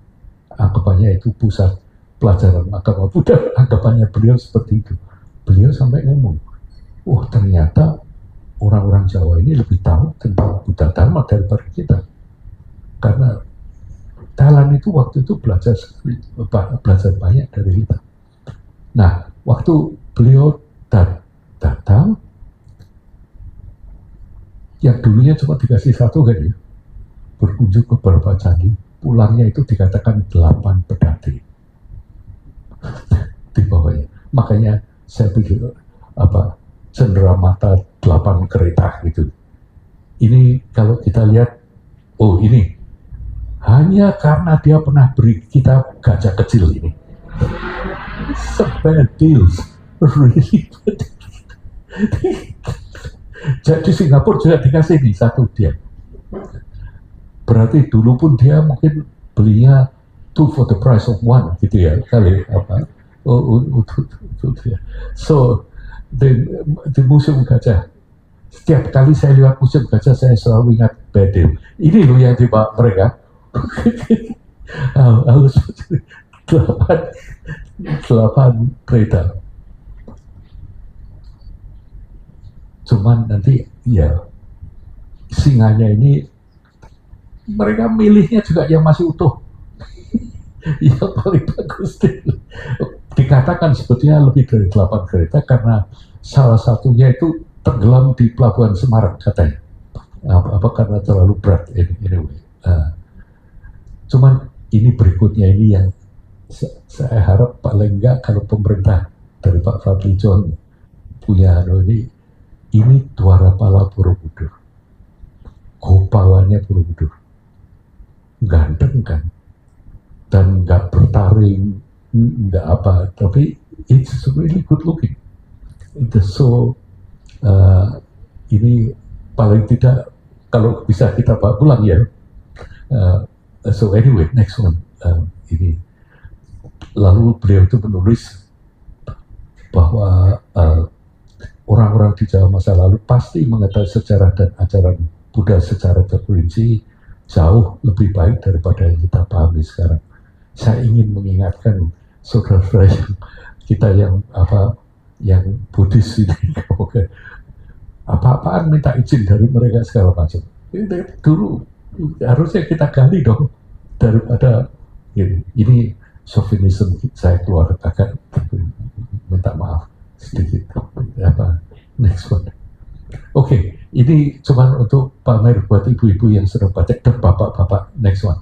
Anggapannya itu pusat pelajaran agama Buddha, anggapannya beliau seperti itu. Beliau sampai ngomong, ternyata orang-orang Jawa ini lebih tahu tentang Buddha Dharma daripada kita. Karena Thailand itu waktu itu belajar banyak dari kita. Nah, waktu beliau datang, yang dulunya cuma dikasih satu kan ya, berkunjung ke beberapa candi, pulangnya itu dikatakan 8 pedati di bawahnya. Makanya saya pikir cendera mata 8 kereta gitu. Ini kalau kita lihat, ini hanya karena dia pernah beri kita gajah kecil ini. Bad deals, really bad. Jadi Singapura juga dikasih nih satu dia. Berarti dulu pun dia mungkin belinya 2 for the price of 1 gitu ya kali So the museum gajah. Setiap kali saya lihat museum gajah saya selalu ingat Bedil. Ini loh yang dibawa mereka. Harus 8 kereta. Cuman nanti ya singanya ini mereka milihnya juga yang masih utuh. Yang paling bagus dikatakan sebetulnya lebih dari 8 kereta karena salah satunya itu tenggelam di pelabuhan Semarang katanya. Karena terlalu berat anyway. Cuman ini berikutnya ini yang saya harap paling enggak kalau pemerintah dari Pak Fadli John punya ini Dwarapala Borobudur, Gopalanya Borobudur, ganteng kan, dan nggak bertaring, nggak apa, tapi it's really good looking. So ini paling tidak kalau bisa kita bawa pulang ya. So anyway, next one. Ini lalu beliau itu menulis bahwa orang-orang di Jawa masa lalu pasti mengetahui sejarah dan ajaran Buddha secara terperinci jauh lebih baik daripada yang kita pahami sekarang. Saya ingin mengingatkan saudara-saudara kita yang Buddhis ini, apa-apaan minta izin dari mereka segala macam. Dulu harusnya kita gali dong daripada ini chauvinism saya keluar agak minta maaf sedikit. Next one. Oke, ini cuma untuk pamer buat ibu-ibu yang sedang baca dan bapak-bapak. Next one.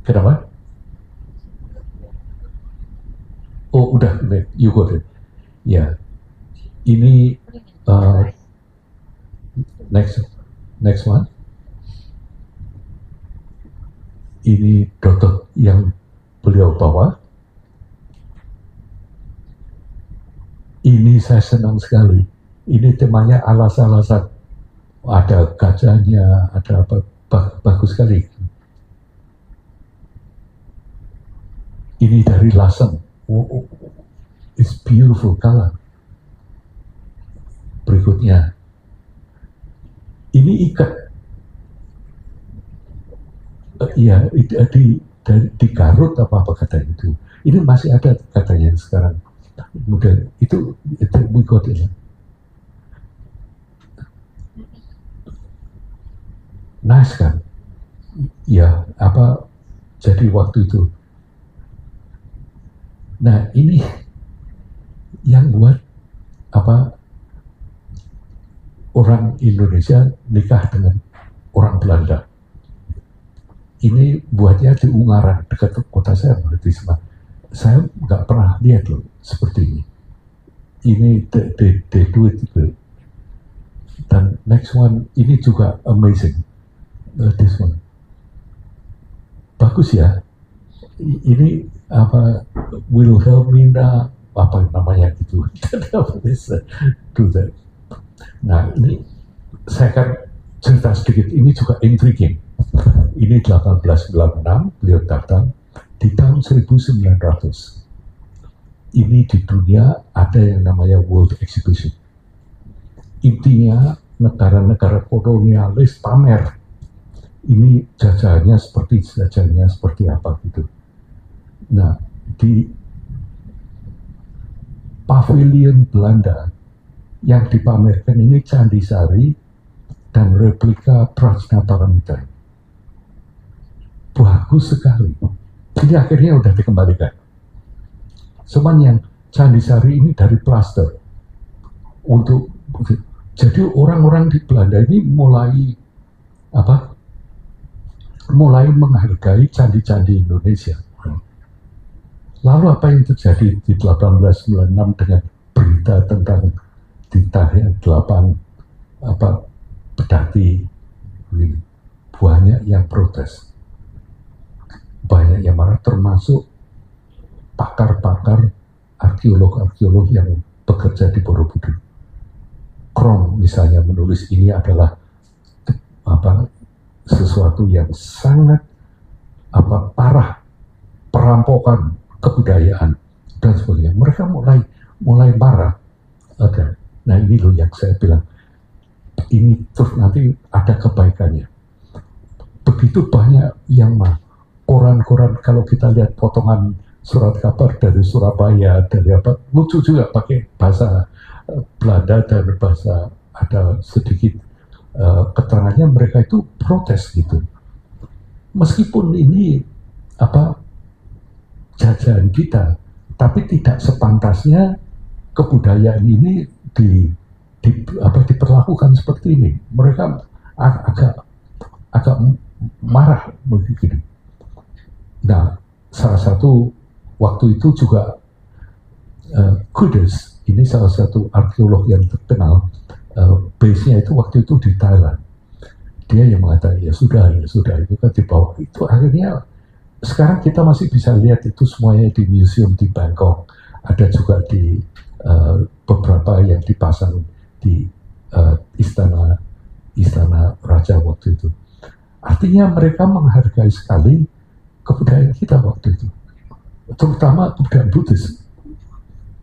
Kenapa? Udah, you got it. Ya, ini next one. Ini dotot yang beliau bawa. Ini saya senang sekali. Ini temanya alas-alasan. Ada gajahnya, ada apa, bagus sekali. Ini dari Lasem. It's beautiful color. Berikutnya, ini ikat. ya di Garut apa katanya itu. Ini masih ada katanya sekarang. Kemudian itu we got it. Nice kan? Ya, jadi waktu itu. Nah, ini yang buat orang Indonesia nikah dengan orang Belanda. Ini buatnya di Ungaran, dekat kota saya, berarti saya nggak pernah lihat loh seperti ini. Ini they do it gitu. Dan next one ini juga amazing. This one bagus ya. Ini Wilhelmina apa namanya itu. Do that. Nah ini saya akan cerita sedikit. Ini juga intriguing. Ini 1896 beliau datang di tahun 1900. Ini di dunia ada yang namanya World Exhibition. Intinya negara-negara kolonialis pamer. Ini jajahannya seperti apa gitu. Nah di pavilion Belanda yang dipamerkan ini Candi Sari dan replika Prajna Paramita. Bagus sekali. Ini akhirnya udah dikembalikan. Cuman yang Candi Sari ini dari plaster. Jadi orang-orang di Belanda ini mulai menghargai candi-candi Indonesia. Lalu apa yang terjadi di 1896 dengan berita tentang ditarik 8 pedati, banyak yang protes, banyak yang marah, termasuk pakar-pakar arkeolog yang bekerja di Borobudur. Krom misalnya menulis ini adalah sesuatu yang sangat parah, perampokan kebudayaan dan sebagainya. Mereka mulai marah. Nah ini loh yang saya bilang, ini terus nanti ada kebaikannya. Begitu banyak yang koran-koran, kalau kita lihat potongan surat kabar dari Surabaya, dari lucu juga pakai bahasa Belanda dan bahasa ada sedikit keterangannya, mereka itu protes gitu. Meskipun ini jajahan kita, tapi tidak sepantasnya kebudayaan ini diperlakukan seperti ini. Mereka agak marah begitu. Nah, salah satu waktu itu juga Kudus, ini salah satu arkeolog yang terkenal, base-nya itu waktu itu di Thailand. Dia yang mengatakan ya sudah itu kan di bawah itu. Akhirnya sekarang kita masih bisa lihat itu semuanya di museum di Bangkok, ada juga di beberapa yang dipasang di istana raja waktu itu. Artinya mereka menghargai sekali kebudayaan kita waktu itu, terutama kebudayaan Buddhis,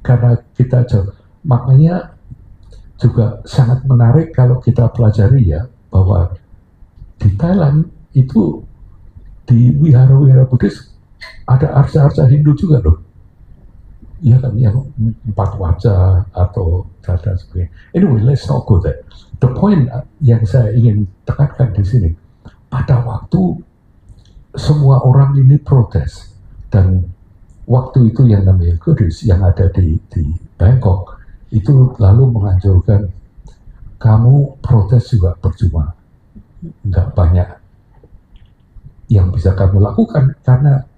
karena kita makanya juga sangat menarik kalau kita pelajari ya, bahwa di Thailand itu di wihara-wihara Buddhis ada arca-arca Hindu juga loh. Ya kan, yang 4 wajah atau dan sebagainya. Anyway, let's not go there. The point yang saya ingin tekankan di sini, pada waktu semua orang ini protes, dan waktu itu yang namanya Kudus yang ada di Bangkok itu lalu menganjurkan kamu protes juga percuma, nggak banyak yang bisa kamu lakukan, karena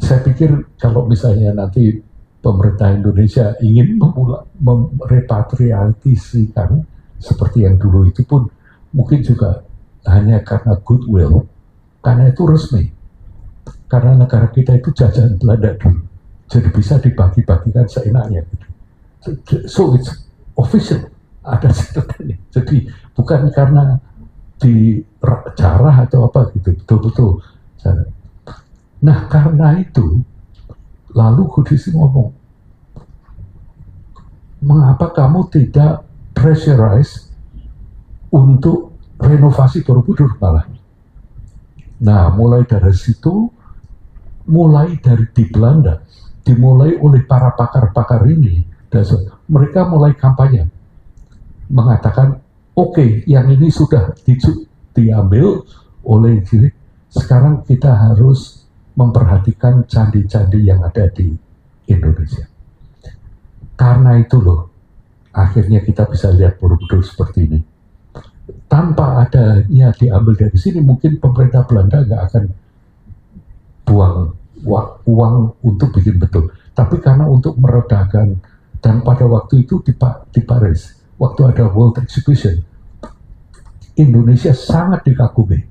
saya pikir kalau misalnya nanti pemerintah Indonesia ingin merepatriasikan seperti yang dulu itu pun mungkin juga hanya karena goodwill, karena itu resmi, karena negara kita itu jajahan Belanda dulu, jadi bisa dibagi-bagikan seenaknya gitu. So it's official, ada ceritanya. Jadi bukan karena dijarah atau apa gitu, betul-betul. Nah karena itu, lalu Kudus ngomong, mengapa kamu tidak pressurize untuk renovasi Borobudur malah? Nah, mulai dari situ, mulai dari di Belanda, dimulai oleh para pakar-pakar ini, mereka mulai kampanye, mengatakan, oke, yang ini sudah diambil oleh diri, sekarang kita harus memperhatikan candi-candi yang ada di Indonesia. Karena itu loh, akhirnya kita bisa lihat Borobudur seperti ini. Tanpa adanya diambil dari sini, mungkin pemerintah Belanda nggak akan buang uang untuk bikin betul. Tapi karena untuk meredakan, dan pada waktu itu di Paris, waktu ada World Exhibition, Indonesia sangat dikagumi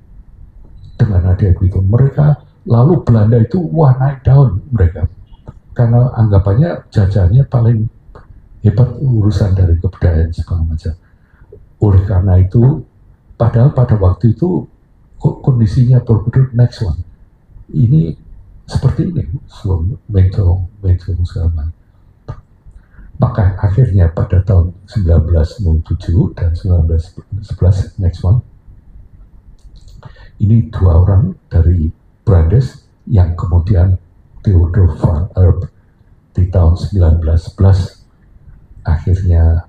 dengan adanya itu. Mereka, lalu Belanda itu, wah naik daun mereka. Karena anggapannya jajahannya paling hebat urusan dari kebudayaan segala macam. Oleh karena itu, padahal pada waktu itu kondisinya Borobudur next one. Ini seperti ini, sebelum Mentong segala macam. Maka akhirnya pada tahun 1907 dan 1911 next one, ini dua orang dari Brandes yang kemudian Theodor van Erp di tahun 1911 akhirnya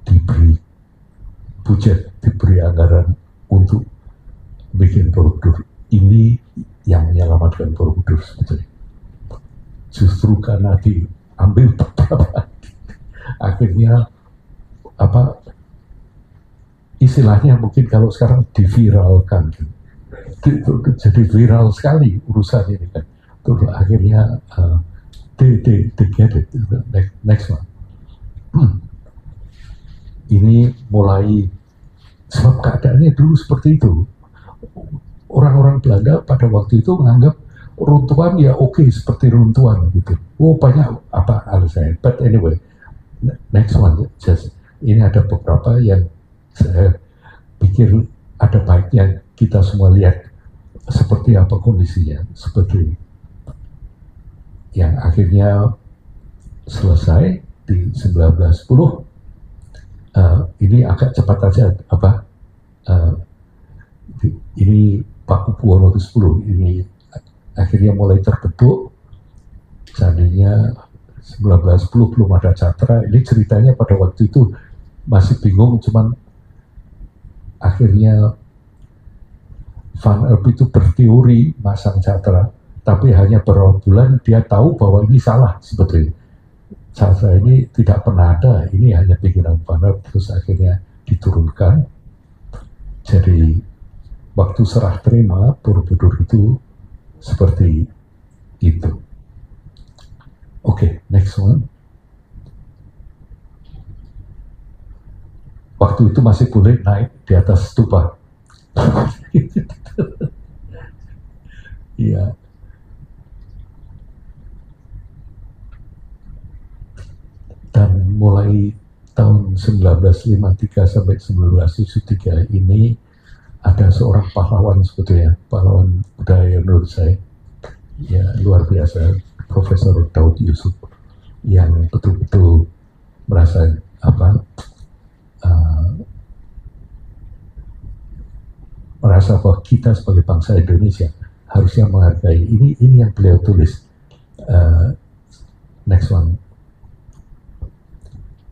diberi budget, diberi anggaran untuk bikin Borobudur. Ini yang menyelamatkan Borobudur sebetulnya. Justru karena diambil beberapa, akhirnya apa istilahnya mungkin kalau sekarang diviralkan, jadi viral sekali urusan ini kan. Terus akhirnya they get it. Next one. Ini mulai, sebab keadaannya dulu seperti itu. Orang-orang Belanda pada waktu itu menganggap runtuhan ya oke, seperti runtuhan gitu. Oh banyak apa alasannya. But anyway, next one, just ini ada beberapa yang saya pikir ada baiknya kita semua lihat seperti apa kondisinya, seperti yang akhirnya selesai di 1910. Ini agak cepat aja ini Pakubuwono ke-10 ini akhirnya mulai terbentuk. Candinya 1910 belum ada catra. Ini ceritanya pada waktu itu masih bingung, cuman akhirnya Van Erp itu berteori masang catra, tapi hanya beberapa bulan dia tahu bahwa ini salah sebetulnya. Catra ini tidak pernah ada, ini hanya pikiran Van Erp, terus akhirnya diturunkan. Jadi waktu serah terima Borobudur itu seperti itu. Oke, next one. Waktu itu masih boleh naik di atas stupa. Iya. Dan mulai tahun 1953 sampai 1973 ini ada seorang pahlawan sebetulnya, pahlawan budaya menurut saya, ya luar biasa, Profesor Daud Yusuf, yang betul-betul merasa merasa bahwa kita sebagai bangsa Indonesia harusnya menghargai ini yang beliau tulis. Next one.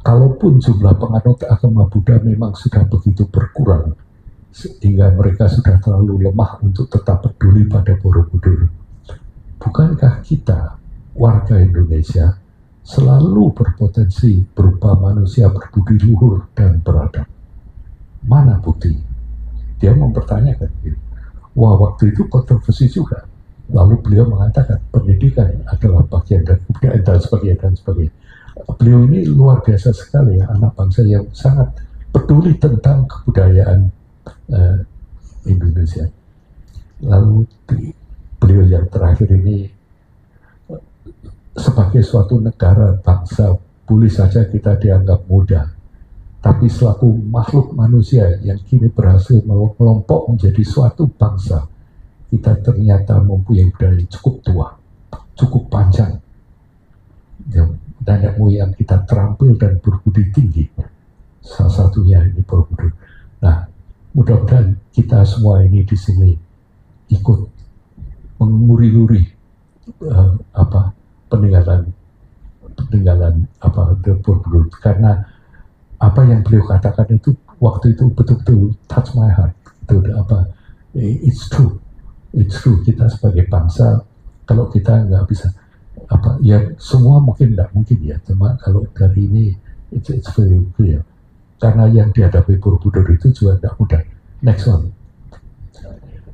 Kalaupun jumlah penganut agama Buddha memang sudah begitu berkurang, sehingga mereka sudah terlalu lemah untuk tetap peduli pada Borobudur, bukankah kita, warga Indonesia, selalu berpotensi berupa manusia berbudi luhur dan beradab? Mana bukti? Dia mempertanyakan. Wah, waktu itu kontroversi juga. Lalu beliau mengatakan pendidikan adalah bagian dari kebudayaan dan sebagainya. Beliau ini luar biasa sekali, anak bangsa yang sangat peduli tentang kebudayaan Indonesia. Lalu beliau yang terakhir ini, sebagai suatu negara bangsa boleh saja kita dianggap muda, tapi selaku makhluk manusia yang kini berhasil melompok menjadi suatu bangsa, kita ternyata mempunyai budaya yang cukup tua, cukup panjang, nenek moyang kita terampil dan berbudi tinggi. Salah satunya ini Borobudur. Nah, mudah-mudahan kita semua ini di sini ikut menguri-uri peninggalan The Borobudur, karena apa yang beliau katakan itu waktu itu betul-betul touch my heart. It's true kita sebagai bangsa, kalau kita nggak bisa ya semua mungkin nggak mungkin ya, cuma kalau dari ini it's very clear, karena yang dihadapi Borobudur itu juga tidak mudah. Next one,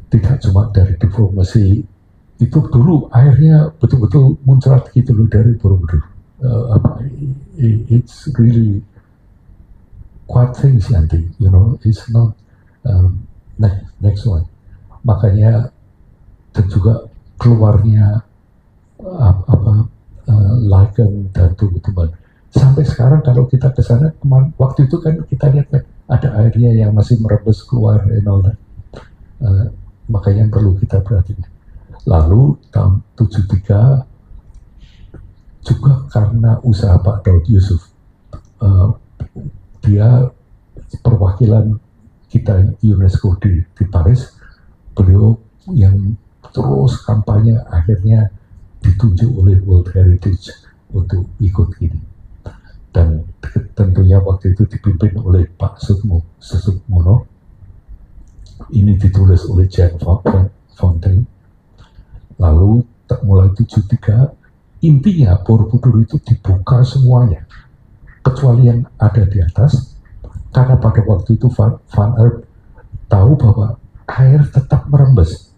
tidak cuma dari diplomasi, itu dulu airnya betul-betul muncrat gitu loh dari Borobudur. It's really quite things, Yanti, it's not next one. Makanya dan juga keluarnya lichen dan tumbuh-tumbuhan. Sampai sekarang kalau kita ke sana, waktu itu kan kita lihat kan ada airnya yang masih merebes keluar and all that. Makanya perlu kita perhatikan. Lalu tahun 73 juga karena usaha Pak Daud Yusuf, dia perwakilan kita UNESCO di Paris, beliau yang terus kampanye akhirnya ditunjuk oleh World Heritage untuk ikut ini. Dan tentunya waktu itu dipimpin oleh Pak Susukmono. Ini ditulis oleh Jean Fontaine. Lalu mulai 73 intinya Borobudur itu dibuka semuanya, kecuali yang ada di atas, karena pada waktu itu Van Erp tahu bahwa air tetap merembes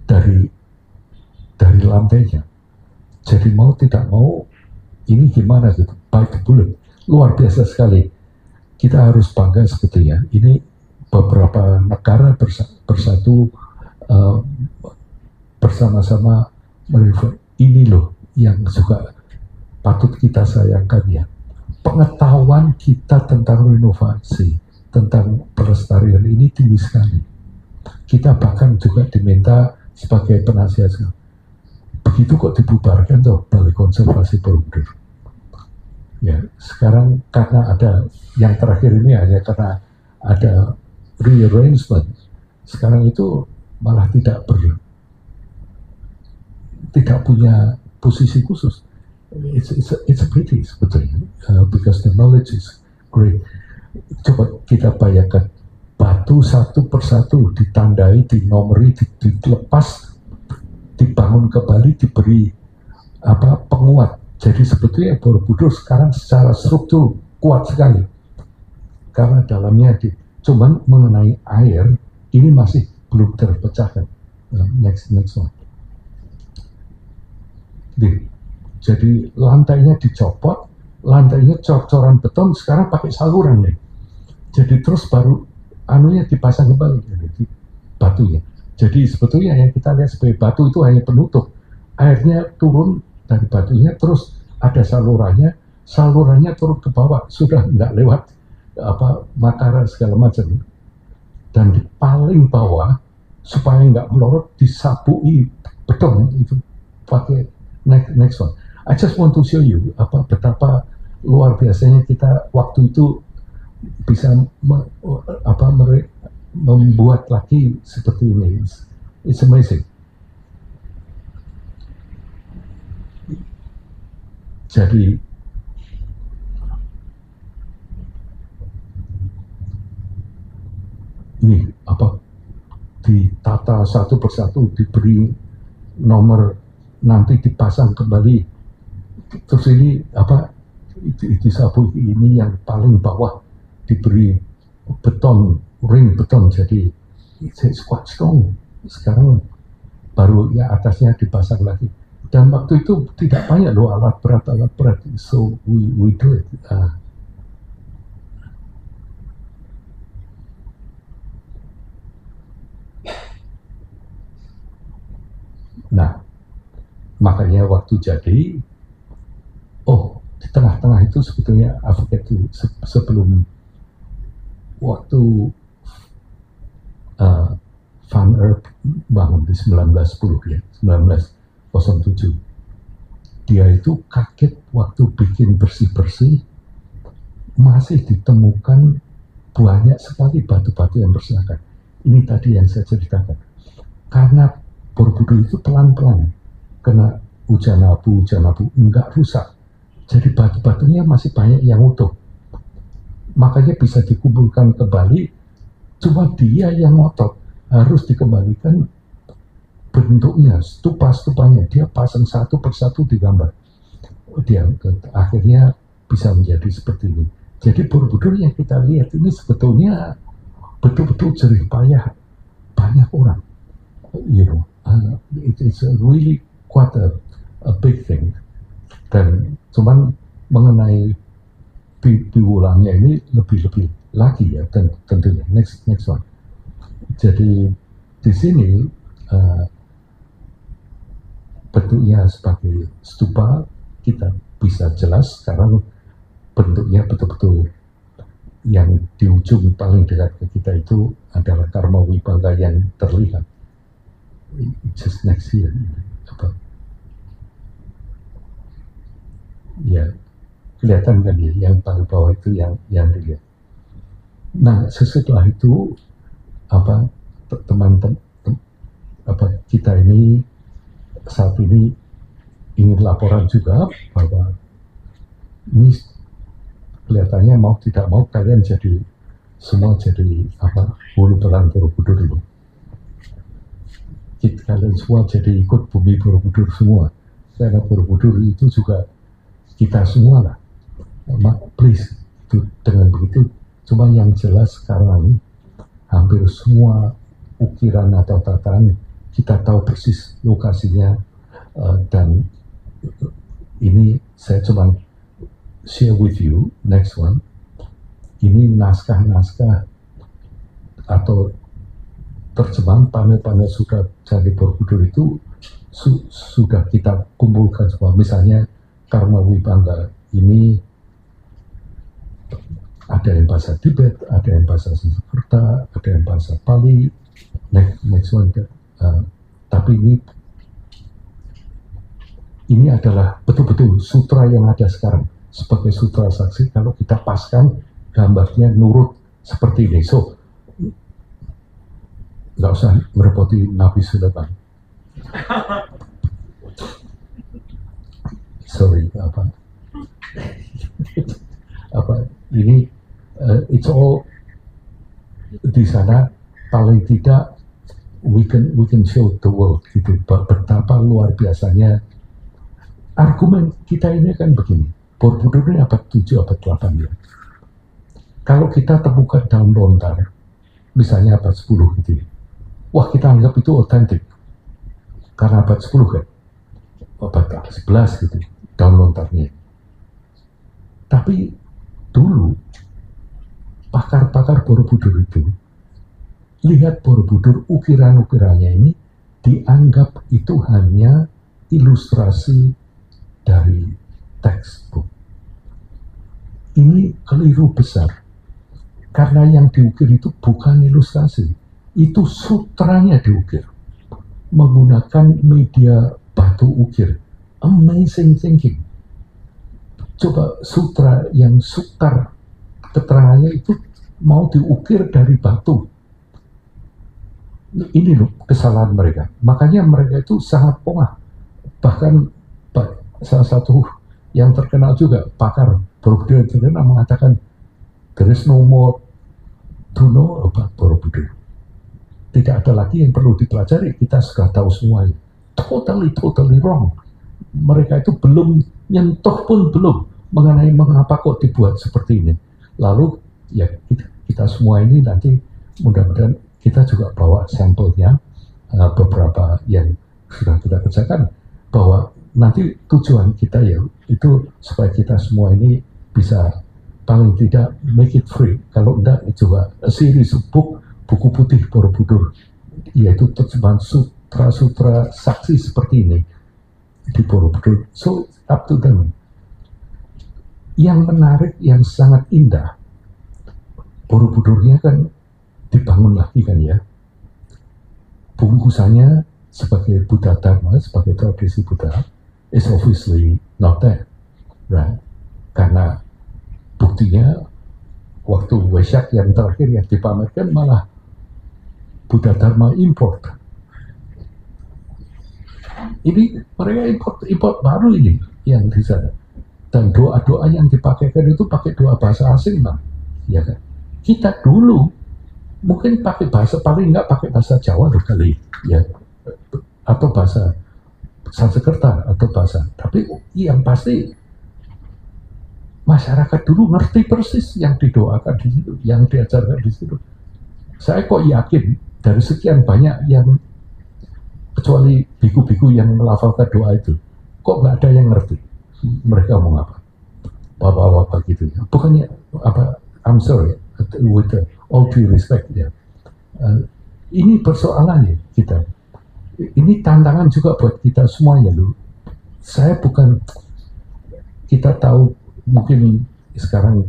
dari lantainya. Jadi mau tidak mau ini gimana gitu, bite the bullet. Luar biasa sekali. Kita harus bangga sebetulnya. Ini beberapa negara bersatu bersama-sama melihat ini loh yang juga patut kita sayangkan ya. Pengetahuan kita tentang renovasi, tentang pelestarian ini tinggi sekali. Kita bahkan juga diminta sebagai penasihat. Begitu kok dibubarkan tuh Balai Konservasi Borobudur. Ya, sekarang karena ada yang terakhir ini hanya karena ada rearrangement. Sekarang itu malah tidak punya posisi khusus. It's a pity sebetulnya, because the knowledge is great. Coba kita bayangkan, batu satu persatu ditandai, dinomori, dilepas, dibangun kembali, diberi penguat. Jadi sebetulnya Borobudur sekarang secara struktur kuat sekali, karena dalamnya cuman mengenai air ini masih belum terpecahkan. Next one. Jadi lantainya dicopot, lantainya cor-coran beton, sekarang pakai saluran nih. Jadi terus baru anunya dipasang kembali, batunya. Jadi sebetulnya yang kita lihat sebagai batu itu hanya penutup. Airnya turun dari batunya, terus ada salurannya turun ke bawah, sudah nggak lewat Mataram segala macam. Dan di paling bawah supaya nggak melorot disabui beton itu pakai next one. I just want to show you betapa luar biasanya kita waktu itu bisa membuat lagi seperti ini. It's amazing. Jadi ini ditata satu persatu, diberi nomor, nanti dipasang kembali. Terus ini disabui, ini yang paling bawah diberi beton, ring beton, jadi it's quite strong. Sekarang baru ya atasnya dipasang lagi. Dan waktu itu tidak banyak loh alat berat, so we do it. Nah, makanya waktu jadi, di tengah-tengah itu sebetulnya sebelum waktu Van Erp bangun di 1910 ya, 1907. Dia itu kaget waktu bikin bersih-bersih, masih ditemukan banyak sekali batu-batu yang berserakan. Ini tadi yang saya ceritakan. karena Borobudur itu pelan-pelan kena hujan abu enggak rusak, jadi batu-batunya masih banyak yang utuh, makanya bisa dikumpulkan kembali. Cuma dia yang ngotot harus dikembalikan bentuknya, stupa-stupanya, dia pasang satu persatu di gambar, dia akhirnya bisa menjadi seperti ini. Jadi Borobudur yang kita lihat ini sebetulnya betul-betul jerih payah banyak orang, it's really quite a big thing. Dan cuman mengenai diulangnya ini lebih lagi ya, dan tentunya next one. Jadi di sini bentuknya sebagai stupa kita bisa jelas sekarang bentuknya betul-betul yang di ujung paling dekat ke kita itu adalah Karma Wibangga yang terlihat just next here. Ya, kelihatan kan ya, yang paling bawah itu yang dilihat. Nah, setelah itu teman-teman kita ini saat ini ingin laporan juga bahwa ini kelihatannya mau tidak mau kalian semua jadi hulu belang Borobudur ini. Kalian semua jadi ikut bumi Borobudur semua, karena Borobudur itu juga kita semua lah. Please, dengan begitu. Cuma yang jelas sekarang ini hampir semua ukiran atau tataan kita tahu persis lokasinya, dan ini saya cuma share with you next one. Ini naskah-naskah atau terjemahan panel-panel sudah dari Borobudur itu sudah kita kumpulkan semua. Misalnya Karma Wibangga ini ada yang bahasa Tibet, ada yang bahasa Sanskerta, ada yang bahasa Pali. Next one. Tapi ini adalah betul-betul sutra yang ada sekarang sebagai sutra saksi. Kalau kita paskan gambarnya nurut seperti ini, so nggak usah merepoti Nabi Sulaiman. Sorry, ini it's all di sana. Paling tidak we can show the world gitu, betapa luar biasanya argumen kita ini. Kan begini, Borobudur ini abad 7, abad 8 ya. Kalau kita temukan daun lontar misalnya abad 10 gitu, wah kita anggap itu otentik karena abad 10 kan, abad 11 gitu daun lontarnya. Tapi dulu pakar-pakar Borobudur itu lihat Borobudur, ukiran-ukirannya ini dianggap itu hanya ilustrasi dari textbook. Ini keliru besar, karena yang diukir itu bukan ilustrasi, itu sutranya diukir menggunakan media batu ukir. Amazing thinking. Coba sutra yang sukar keterangannya itu mau diukir dari batu. Ini loh kesalahan mereka. Makanya mereka itu sangat pongah. Bahkan salah satu yang terkenal juga, pakar Borobudur terkenal, mengatakan there is no more to know about Borobudur. Tidak ada lagi yang perlu dipelajari, kita sudah tahu semuanya. Totally wrong. Mereka itu belum nyentuh pun belum mengenai mengapa kok dibuat seperti ini. Lalu ya kita semua ini nanti mudah-mudahan kita juga bawa sampelnya, beberapa yang sudah kita kerjakan, bahwa nanti tujuan kita ya itu supaya kita semua ini bisa paling tidak make it free. Kalau enggak juga series buku putih Borobudur, yaitu terjemahan sutra-sutra saksi seperti ini di Borobudur. So up to them. Yang menarik, yang sangat indah, Borobudurnya kan dibangun lagi kan ya. Bungkusannya sebagai Buddha Dharma, sebagai tradisi Buddha, is obviously not there, right? Karena buktinya waktu Wesak yang terakhir yang dipamerkan malah Buddha Dharma import. Ini mereka import baru ini yang di sana. Dan doa-doa yang dipakaikan itu pakai doa bahasa asing, Bang. Ya kan? Kita dulu mungkin pakai bahasa, paling nggak pakai bahasa Jawa loh kali, ya, atau bahasa Sanskerta atau bahasa. Tapi yang pasti masyarakat dulu ngerti persis yang didoakan di situ, yang diajarkan di situ. Saya kok yakin dari sekian banyak yang, kecuali biku-biku yang melafalkan doa itu, kok nggak ada yang ngerti mereka mau apa, bapak-bapak gitu ya. Bukannya apa, I'm sorry, with all due respect ya. Ini persoalannya kita. Ini tantangan juga buat kita semuanya loh. Saya bukan, kita tahu mungkin sekarang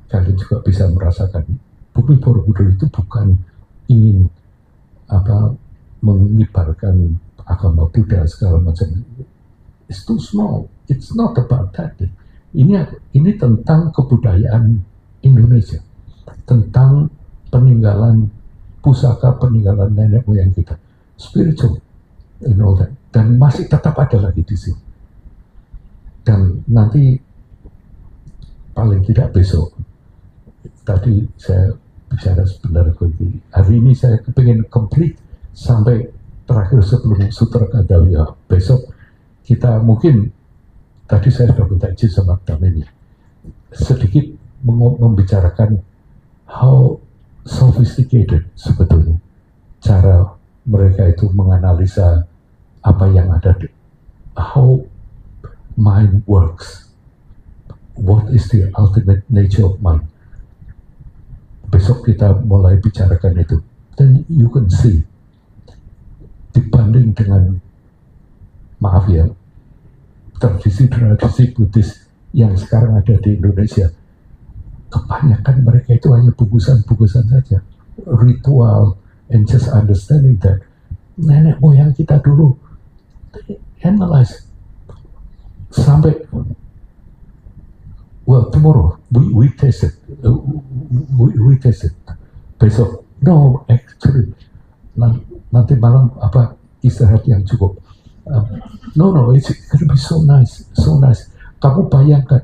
kalian juga bisa merasakan Bumi Borobudur itu bukan ingin apa mengibarkan agama Buddha segala macam. It's too small. It's not about that. Ini tentang kebudayaan Indonesia, tentang peninggalan pusaka, peninggalan nenek moyang kita, spiritual, and all that. Dan masih tetap ada lagi di sini. Dan nanti paling tidak besok, tadi saya bicara sebentar begini. Hari ini saya kepingin complete sampai terakhir sebelum Sutra Kadawya. Besok kita mungkin, tadi saya sudah minta izin sama Damen sedikit membicarakan how sophisticated sebetulnya cara mereka itu menganalisa apa yang ada, how mind works, what is the ultimate nature of mind. Besok kita mulai bicarakan itu, then you can see dibanding dengan, maaf ya, tradisi-tradisi Buddhis yang sekarang ada di Indonesia, kebanyakan mereka itu hanya bungkusan-bungkusan saja, ritual, and just understanding that nenek moyang kita dulu analyze sampai, well, tomorrow we test it, we test it. Besok, no, actually nanti malam apa istirahat yang cukup. No, it's gonna be so nice, so nice. Kamu bayangkan,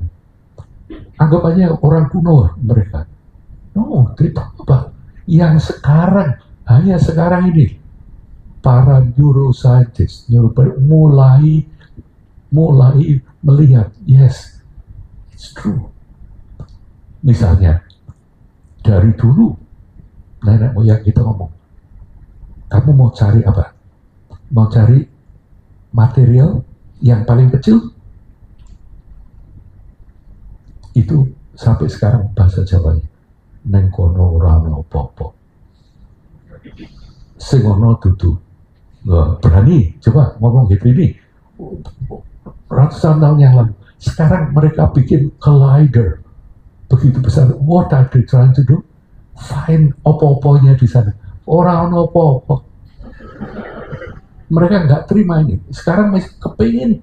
anggap aja orang kuno mereka. No, tidak apa. Yang sekarang, hanya sekarang ini, para neuroscientist mulai melihat, yes, it's true. Misalnya, dari dulu nenek moyang kita ngomong, kamu mau cari apa? Mau cari material yang paling kecil? Itu sampai sekarang bahasa Jawanya, neng kono ora ono apa-apa. Sing ono dudu. Berani coba ngomong gitu ini. Ratusan tahun yang lalu. Sekarang mereka bikin collider begitu besar. What are they trying to do? Find opo-oponya di sana. Orang ono apa-apa. Mereka nggak terima ini. Sekarang masih kepingin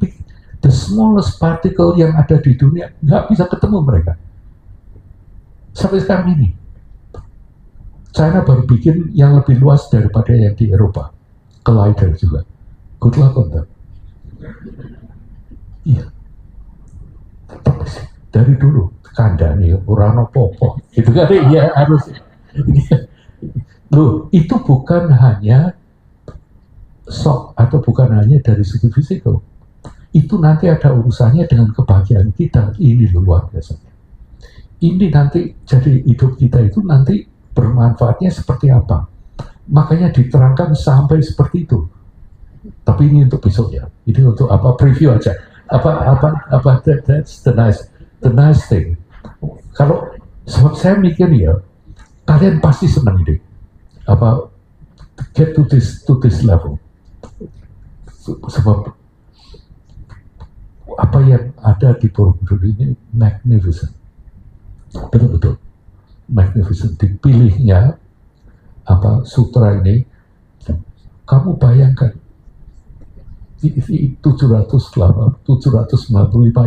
the smallest particle yang ada di dunia, nggak bisa ketemu mereka. Sampai sekarang ini. China baru bikin yang lebih luas daripada yang di Eropa. Collider juga. Good luck on that. Iya. Tapi dari dulu, kandani, orang apa-apa. Gitu kan, ya harus. Loh, itu bukan hanya shock atau bukan hanya dari segi fisikal. Itu nanti ada urusannya dengan kebahagiaan kita. Ini luar biasa. Ini nanti jadi hidup kita itu nanti bermanfaatnya seperti apa. Makanya diterangkan sampai seperti itu. Tapi ini untuk besok ya. Ini untuk apa, preview aja. That's the nice thing. Kalau sebab saya mikir ya, kalian pasti senang ini. Get to this level. Sebab apa yang ada di Borobudur ini magnificent, betul-betul magnificent. Dipilihnya sutra ini, kamu bayangkan 795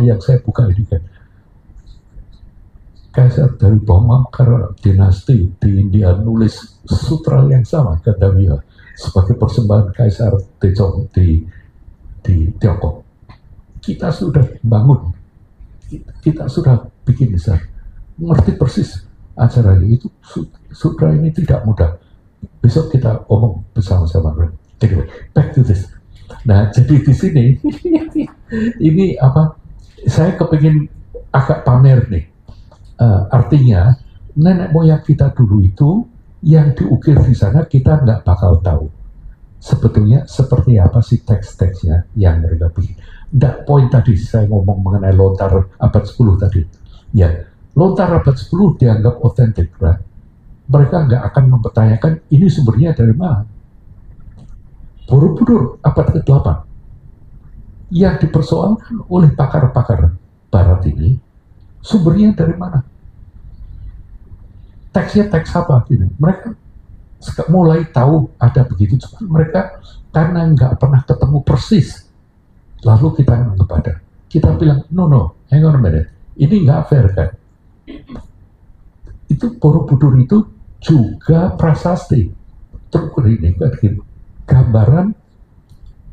yang saya buka ini kan, Kaisar dari Bhaumangkara dinasti di India nulis sutra yang sama, Kadawya, sebagai persembahan Kaisar Tejong di Tiongkok. Kita sudah bangun, kita sudah bikin besar, mengerti persis acaranya itu. Sudah ini tidak mudah. Besok kita omong bersama-sama. Anyway, back to this. Nah, jadi di sini ini apa? Saya kepingin agak pamer nih. Artinya nenek moyang kita dulu itu yang diukir di sana kita nggak bakal tahu sebetulnya seperti apa sih teks-teksnya yang mereka bikin. Nggak, poin tadi saya ngomong mengenai lontar abad 10 tadi. Ya, lontar abad 10 dianggap otentik, right? Mereka nggak akan mempertanyakan ini sumbernya dari mana. Borobudur abad ke-8 yang dipersoalkan oleh pakar-pakar barat ini, sumbernya dari mana? Teksnya teks apa? Gitu. Mereka mulai tahu ada begitu, cuma mereka karena nggak pernah ketemu persis, lalu kita kepada kita bilang, no, hang on a minute, ini nggak fair kan? Itu Borobudur itu juga prasasti, terukur ini kan gitu. Gambaran,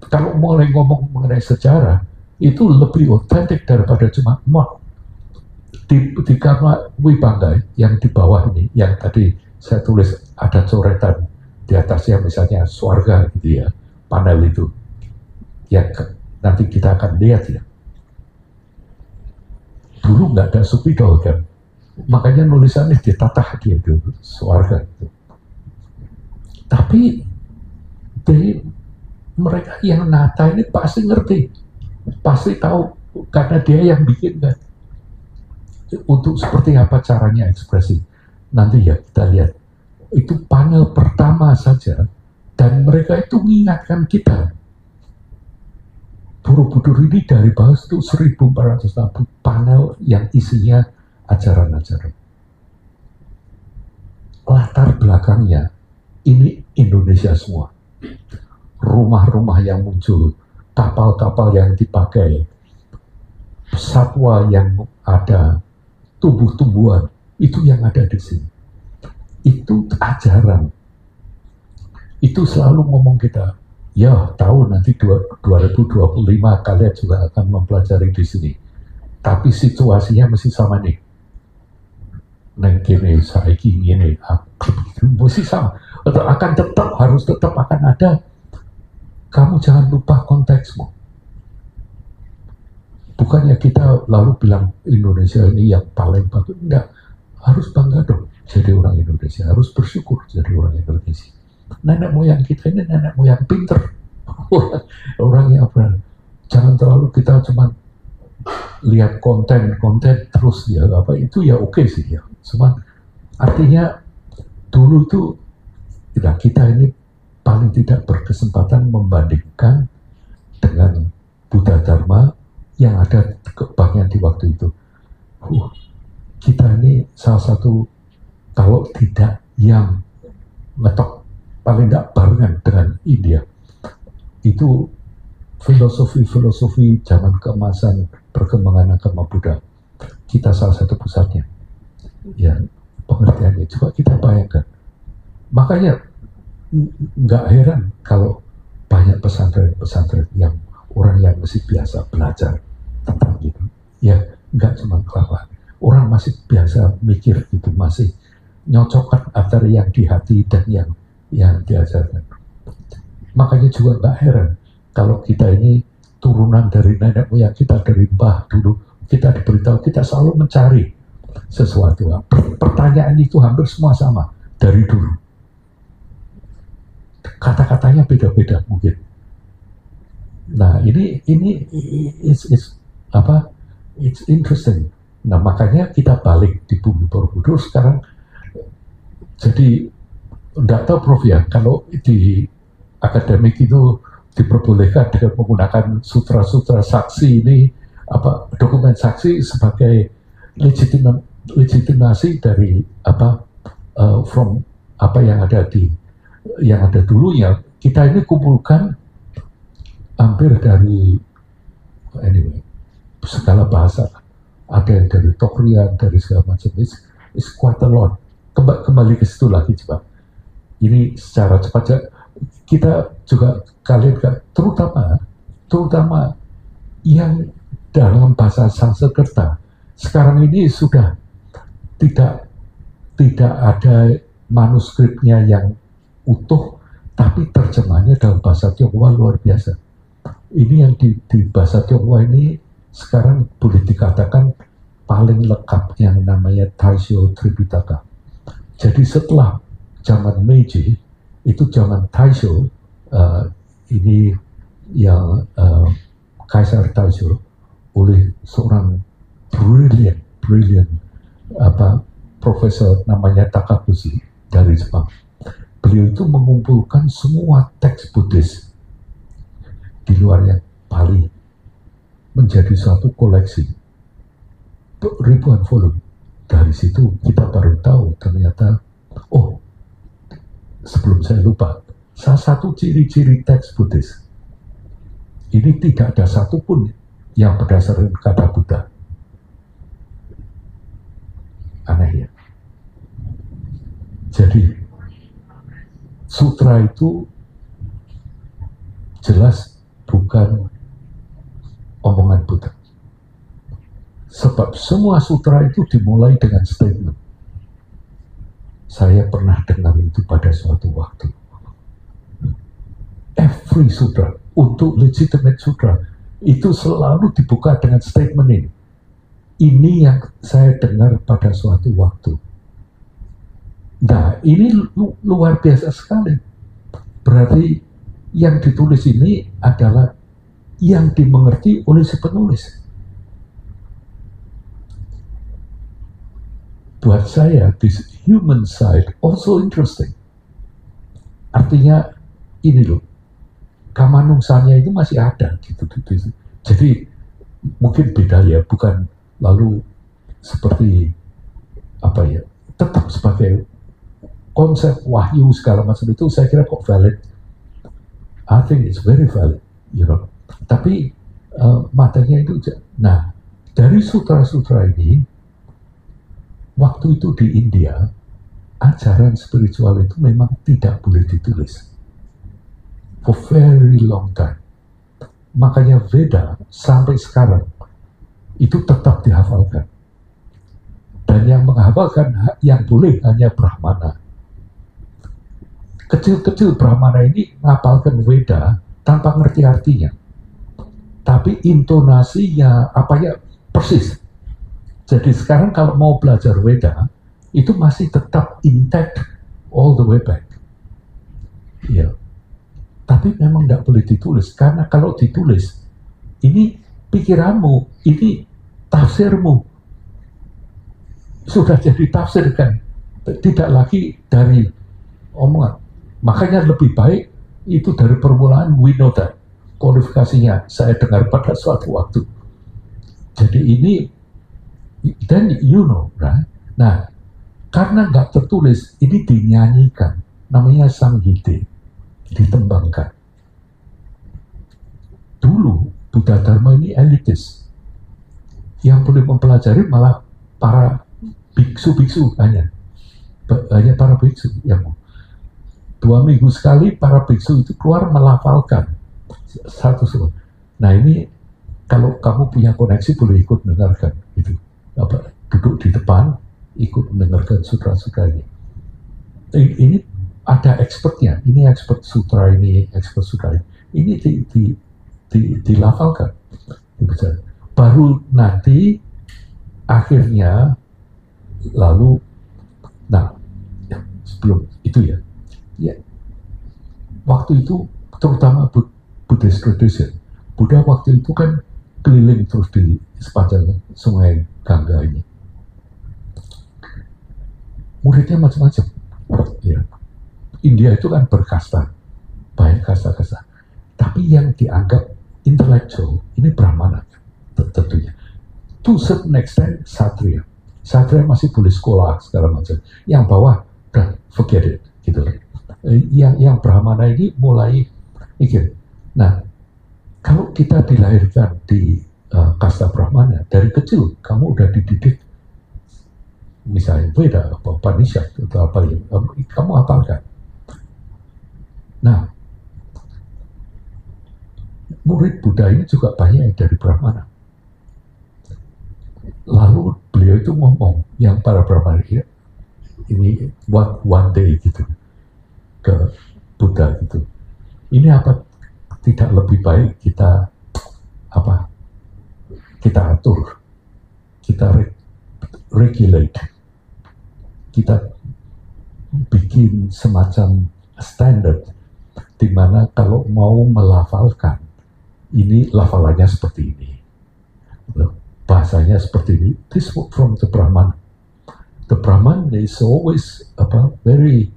kalau mulai ngomong mengenai sejarah, itu lebih otentik daripada cuma di Karma Wibangga yang di bawah ini, yang tadi saya tulis ada coretan di atasnya misalnya swarga gitu ya, panel itu, yang nanti kita akan lihat ya. Dulu nggak ada subidol kan, makanya nulisannya ditatah gitu, swarga gitu. Tapi mereka yang nata ini pasti ngerti, pasti tahu karena dia yang bikin kan. Untuk seperti apa caranya ekspresi nanti ya kita lihat. Itu panel pertama saja dan mereka itu mengingatkan kita Borobudur ini dari bawah itu 1460 panel yang isinya ajaran-ajaran. Latar belakangnya ini Indonesia semua. Rumah-rumah yang muncul, kapal-kapal yang dipakai, satwa yang ada, tumbuh-tumbuhan, itu yang ada di sini. Itu ajaran. Itu selalu ngomong kita, ya tahu nanti 2025 kalian juga akan mempelajari di sini. Tapi situasinya masih sama nih. Neng kini, saiki ini, masih sama. Harus tetap akan ada. Kamu jangan lupa konteksmu. Bukannya kita lalu bilang Indonesia ini yang paling bagus. Enggak, harus bangga dong jadi orang Indonesia, harus bersyukur jadi orang Indonesia. Nenek moyang kita ini nenek moyang pinter, orang yang benar. Jangan terlalu kita cuma lihat konten terus ya, apa itu ya oke sih ya. Cuma artinya dulu itu kita ini paling tidak berkesempatan membandingkan dengan Buddha Dharma yang ada kebanyakan di waktu itu. Kita ini salah satu, kalau tidak yang ngetok, paling tidak barengan dengan India. Itu filosofi zaman keemasan perkembangan agama Buddha. Kita salah satu pusatnya. Ya, pengertiannya. Coba kita bayangkan. Makanya nggak heran kalau banyak pesantren-pesantren yang orang yang masih biasa belajar tentang gitu, ya nggak cuma kelakuan, orang masih biasa mikir gitu, masih nyocokkan antara yang di hati dan yang diajarkan. Makanya juga nggak heran kalau kita ini turunan dari nenek moyang kita, dari mbah dulu kita diberitahu, kita selalu mencari sesuatu. Pertanyaan itu hampir semua sama dari dulu. Kata-katanya beda-beda mungkin. Nah ini it's interesting. Nah makanya kita balik di bumi Borobudur sekarang. Jadi enggak tahu Prof ya, kalau di akademik itu diperbolehkan dengan menggunakan sutra-sutra saksi ini, dokumen saksi sebagai legitimasi dari from apa yang ada dulunya. Kita ini kumpulkan hampir dari segala bahasa, ada yang dari Tokrian, dari segala macam. It's quite a lot. Kembali ke situ lagi coba. Ini secara cepat kita juga kalian terutama yang dalam bahasa Sanskerta sekarang ini sudah tidak ada manuskripnya yang utuh, tapi terjemahnya dalam bahasa Tionghoa luar biasa. Ini yang di bahasa Tionghoa ini sekarang boleh dikatakan paling lengkap, yang namanya Taisho Tripitaka. Jadi setelah zaman Meiji, itu zaman Taisho, ini yang Kaisar Taisho, oleh seorang brilliant profesor namanya Takaguchi dari Jepang. Beliau itu mengumpulkan semua teks Buddhis di luar yang Pali menjadi suatu koleksi ribuan volume. Dari situ kita baru tahu ternyata, sebelum saya lupa, salah satu ciri-ciri teks Buddhis ini tidak ada satupun yang berdasarkan kata Buddha. Aneh ya. Jadi sutra itu jelas bukan omongan Buddha. Sebab semua sutra itu dimulai dengan statement. Saya pernah dengar itu pada suatu waktu. Every sutra, untuk legitimate sutra, itu selalu dibuka dengan statement ini. Ini yang saya dengar pada suatu waktu. Nah, ini luar biasa sekali. Berarti yang ditulis ini adalah yang dimengerti oleh si penulis. Buat saya, this human side also interesting. Artinya, ini loh, kamanungsanya itu masih ada gitu. Jadi mungkin beda ya, bukan lalu seperti tetap sebagai konsep wahyu segala macam itu, saya kira kok valid. I think it's very valid, Tapi materinya itu, nah dari sutra-sutra ini, waktu itu di India, ajaran spiritual itu memang tidak boleh ditulis for very long time. Makanya Veda sampai sekarang itu tetap dihafalkan. Dan yang menghafalkan yang boleh hanya Brahmana. Kecil-kecil Brahmana ini menghafalkan Veda tanpa ngerti artinya. Tapi intonasinya persis. Jadi sekarang kalau mau belajar Veda, itu masih tetap intact all the way back. Ya. Tapi memang tidak boleh ditulis, karena kalau ditulis, ini pikiranmu, ini tafsirmu, sudah jadi tafsir kan, tidak lagi dari omongan. Makanya lebih baik itu dari permulaan winoda, kualifikasinya saya dengar pada suatu waktu. Jadi ini, then right? Nah, karena nggak tertulis, ini dinyanyikan, namanya sanggite, ditembangkan. Dulu Buddha Dharma ini elitis, yang boleh mempelajari malah para biksu-biksu, hanya para biksu yang 2 minggu sekali para biksu itu keluar melafalkan satu surat. Nah ini kalau kamu punya koneksi boleh ikut mendengarkan itu, duduk di depan ikut mendengarkan sutra-sutra ini. Ini ada expertnya, ini expert sutra ini, expert sutra ini dilafalkan. Baru nanti akhirnya lalu, sebelum itu ya, waktu itu terutama Buddhist tradition, Buddha waktu itu kan keliling terus di sepanjang sungai Gangga ini. Muridnya macam-macam. Ya. India itu kan berkasta, banyak kasta-kasta. Tapi yang dianggap intelektual ini Brahmana, tentunya. To certain extent Satria. Satria masih boleh sekolah segala macam. Yang bawah, forget it, gitu. Yang Brahmana ini mulai mikir. Nah, kalau kita dilahirkan di kasta Brahmana, dari kecil kamu udah dididik, misalnya Veda, Upanishad, atau apa ya, kamu hafalkan. Nah, Buddha ini juga banyak yang dari Brahmana. Lalu beliau itu ngomong, yang para Brahmana ini one day gitu ke Buddha gitu. Ini apa tidak lebih baik kita atur, kita regulate, kita bikin semacam standar di mana kalau mau melafalkan ini lafalannya seperti ini, bahasanya seperti ini. This from the Brahman. The Brahman is always very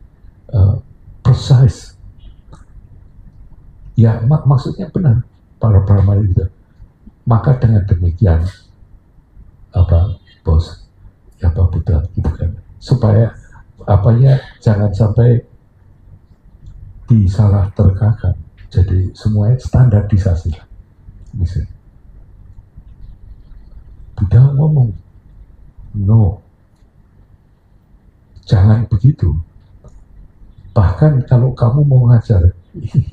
precise. Ya, maksudnya benar para Brahman itu. Maka dengan demikian Buddha gitu kan, supaya jangan sampai disalah terkakan. Jadi semuanya standarisasi lah. Misalnya Buddha ngomong, no, jangan begitu. Bahkan kalau kamu mau ngajar,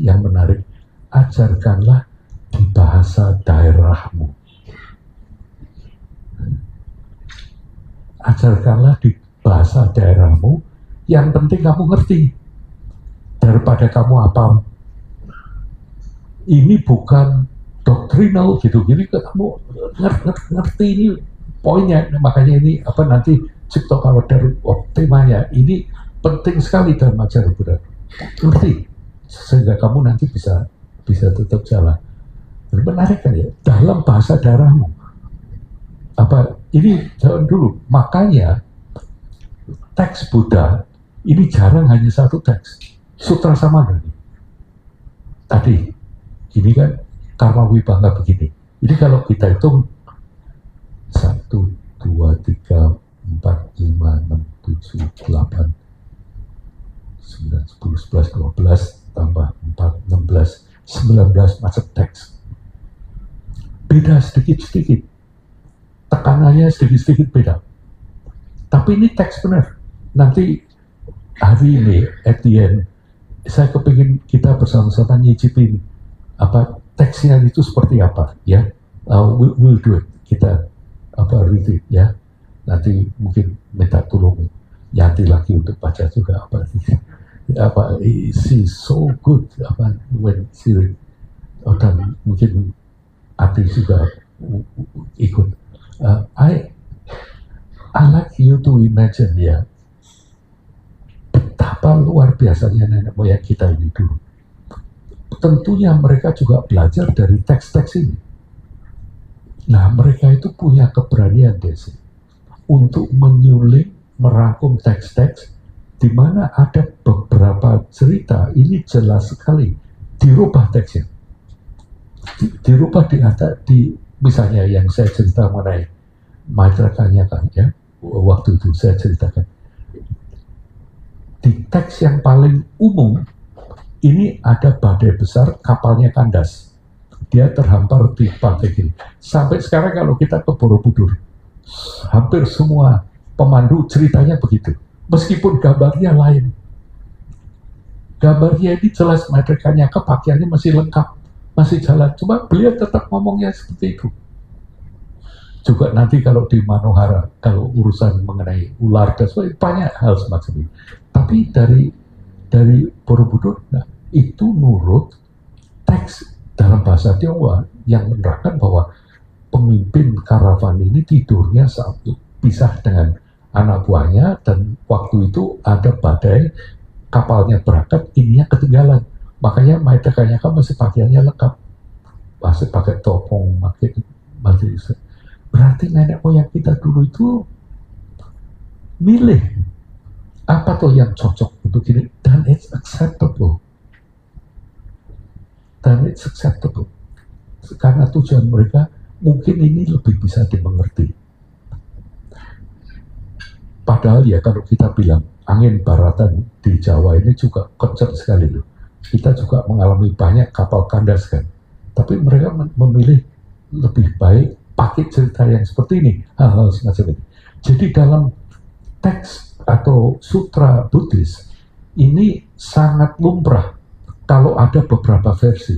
yang menarik, ajarkanlah di bahasa daerahmu. Ajarkanlah di bahasa daerahmu, yang penting kamu ngerti, daripada kamu hafal. Ini bukan doktrinal gitu, jadi kamu ngerti ini poinnya. Makanya ini nanti Cipto Kawadar temanya, ini penting sekali dalam ajaran Buddha. Ngerti, sehingga kamu nanti bisa tetap jalan. Menarik kan ya, dalam bahasa daerahmu. Ini jangan dulu. Makanya teks Buddha ini jarang hanya satu teks. Sutra Samadhi. Tadi ini kan karma wibangga begini. Jadi kalau kita hitung 1, 2, 3, 4, 5, 6, 7, 8, 9, 10, 11, 12 tambah 4, 16, 19 macam teks. Beda sedikit-sedikit, tekanannya sedikit-sedikit beda. Tapi ini teks benar. Nanti hari ini, at the end, saya kepingin kita bersama-sama nyicipin teksnya itu seperti apa, ya. We'll do it. Kita read it, ya. Nanti mungkin minta tolong Yanti lagi untuk baca juga she's so good when she read. Dan mungkin Ati juga ikut. I like you to imagine, ya, betapa luar biasanya nenek moyang kita ini dulu. Tentunya mereka juga belajar dari teks-teks ini. Nah, mereka itu punya keberanian, Desi, untuk menyuling, merangkum teks-teks di mana ada beberapa cerita ini jelas sekali dirubah teksnya. Dirubah di misalnya yang saya cerita mengenai Maitreya Kanyakan, ya, waktu itu saya ceritakan di teks yang paling umum ini ada badai besar, kapalnya kandas, dia terhampar di pantai kiri. Sampai sekarang kalau kita ke Borobudur, hampir semua pemandu ceritanya begitu, meskipun gambarnya lain. Gambarnya ini jelas Maitreya Kanyakan, pakaiannya masih lengkap, masih jalan, cuma beliau tetap ngomongnya seperti itu. Juga nanti kalau di Manohara, kalau urusan mengenai ular dan sebagainya, banyak hal semacam ini. Tapi dari Borobudur, nah, itu nurut teks dalam bahasa Tionghoa yang menerangkan bahwa pemimpin karavan ini tidurnya saat pisah dengan anak buahnya, dan waktu itu ada badai, kapalnya berangkat, ininya ketinggalan. Makanya Maitreya Kanyakan masih pakaiannya lengkap, masih pakai topong, masih. Berarti nenek moyang kita dulu itu milih apa tuh yang cocok untuk ini, dan it's acceptable. Dan it's acceptable. Karena tujuan mereka mungkin ini lebih bisa dimengerti. Padahal ya kalau kita bilang angin baratan di Jawa ini juga kencang sekali loh. Kita juga mengalami banyak kapal kandas kan. Tapi mereka memilih lebih baik pakai cerita yang seperti ini, hal-hal semacam ini. Jadi dalam teks atau sutra Buddhis ini sangat lumrah kalau ada beberapa versi.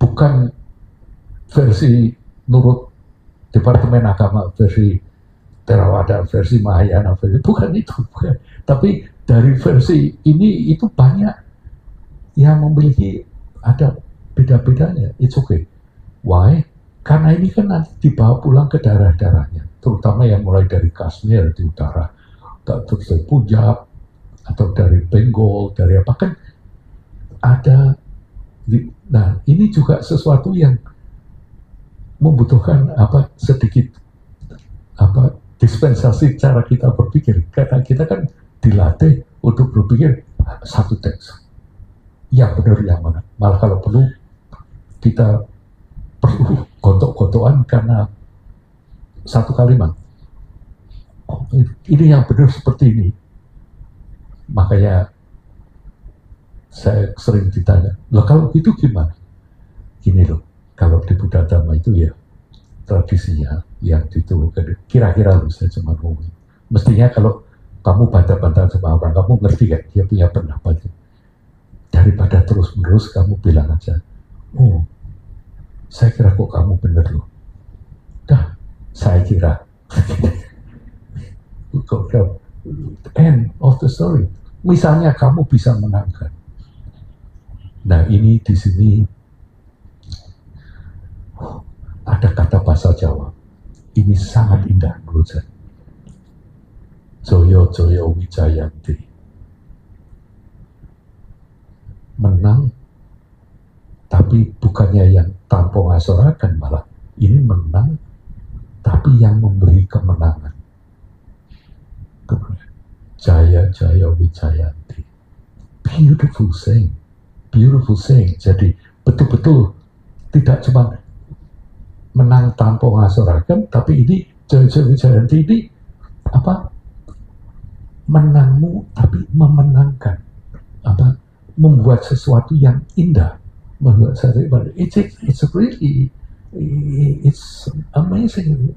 bukan versi nurut Departemen Agama, versi Theravada, versi Mahayana, bukan itu, bukan. Tapi dari versi ini itu banyak yang memiliki ada beda-bedanya. It's okay. Why? Karena ini kan nanti dibawa pulang ke daerah-daerahnya, terutama yang mulai dari Kashmir di utara, terus dari Punjab, atau dari Bengal, dari apa kan ada. Nah, ini juga sesuatu yang membutuhkan sedikit dispensasi cara kita berpikir, karena kita kan dilatih untuk berpikir satu teks yang benar yang mana. Malah kalau perlu kita perlu gontok-gontokan karena satu kalimat. Oh, ini yang benar seperti ini. Makanya saya sering ditanya, loh kalau gitu gimana? Gini loh, kalau di Buddha Dhamma itu ya tradisinya yang diturunkan, kira-kira loh saya cuma ngomong. Mestinya kalau kamu bantah-bantah sama orang, kamu ngerti kan, dia punya pendapat. Daripada terus-menerus kamu bilang aja, oh, saya kira kok kamu bener loh. Dah, saya kira. End of the story. Misalnya kamu bisa menangkan. Nah ini di sini ada kata bahasa Jawa. Ini sangat indah menurut saya. Joyo Joyo Wijayanti. Menang, tapi bukannya yang tanpa ngasorakan, malah ini menang, tapi yang memberi kemenangan. Jaya Jaya Wijayanti. Beautiful saying. Beautiful saying. Jadi betul-betul tidak cuma menang tanpa ngasorakan, tapi ini Jaya Jaya Wijayanti ini menangmu tapi memenangkan, membuat sesuatu yang indah, membuat sesuatu it's really it's amazing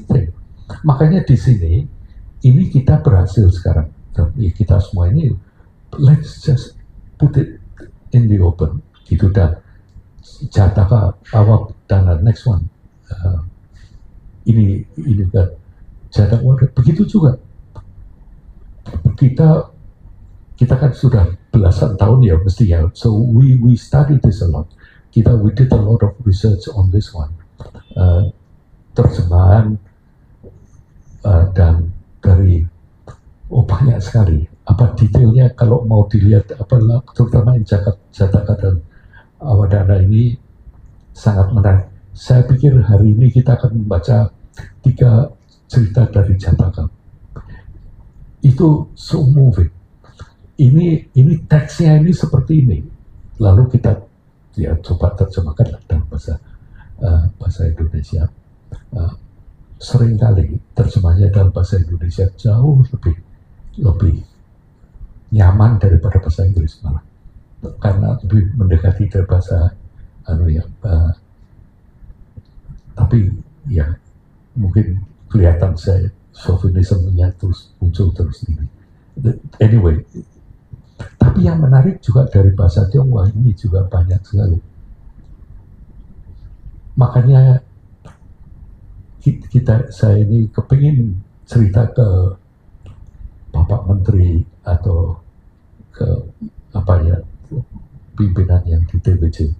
thing. Makanya di sini ini kita berhasil sekarang. Kita semua ini let's just put it in the open gitu. Dan Jataka awal dan next one ini kan Jataka begitu juga. Kita kan sudah belasan tahun ya mestinya, so we studied this a lot. We did a lot of research on this one, terjemahan dan dari banyak sekali detailnya. Kalau mau dilihat terutama yang Jataka dan Awadana ini sangat menarik. Saya pikir hari ini kita akan membaca 3 cerita dari Jataka. Itu so moving. Ini teksnya ini seperti ini. Lalu kita coba terjemahkan dalam bahasa Indonesia. Seringkali terjemahnya dalam bahasa Indonesia jauh lebih nyaman daripada bahasa Inggris malah, karena lebih mendekati dari bahasa tapi ya mungkin kelihatan saya chauvinismenya terus muncul terus ini. Anyway, tapi yang menarik juga dari bahasa Tionghoa ini juga banyak sekali. Makanya saya ini kepingin cerita ke Bapak Menteri atau ke pimpinan yang di TBC.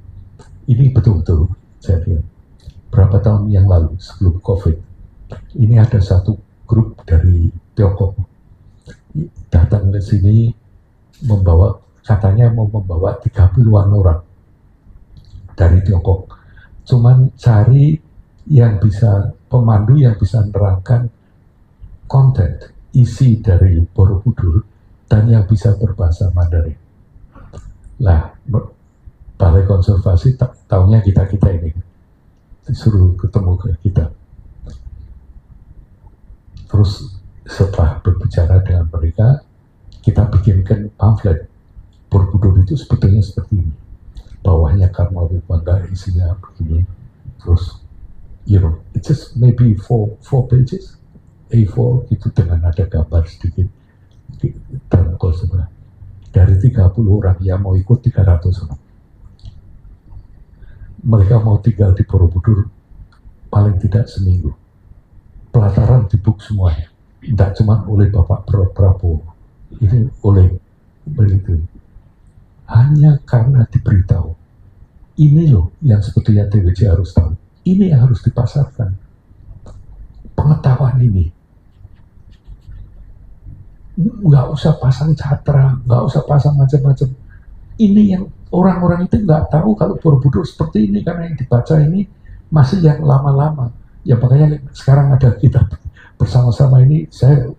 Ini betul-betul saya lihat berapa tahun yang lalu sebelum COVID, ini ada satu grup dari Tiongkok datang ke sini katanya mau membawa 30-an orang dari Tiongkok. Cuman cari yang bisa, pemandu yang bisa menerangkan konten, isi dari Borobudur, dan yang bisa berbahasa Mandarin. Lah, Balai Konservasi tahunya kita ini disuruh ketemu ke kita. Terus setelah berbicara dengan mereka, kita bikinkan pamflet. Borobudur itu sebetulnya seperti ini. Bawahnya Karma Wibangga, isinya begini. Terus, it's just maybe four pages, A4 gitu, dengan ada gambar sedikit dalam sebelah. Dari 30 orang yang mau ikut 300 orang. mereka mau tinggal di Borobudur paling tidak seminggu. Pelataran dibuk semuanya, tidak cuma oleh Bapak Prabowo, ini oleh begitu. Hanya karena diberitahu, ini loh yang sebetulnya TWJ harus tahu, ini yang harus dipasarkan. Pengetahuan ini, nggak usah pasang catra, nggak usah pasang macam-macam. Ini yang orang-orang itu nggak tahu kalau Borobudur seperti ini, karena yang dibaca ini masih yang lama-lama. Ya makanya sekarang ada kita bersama-sama ini, saya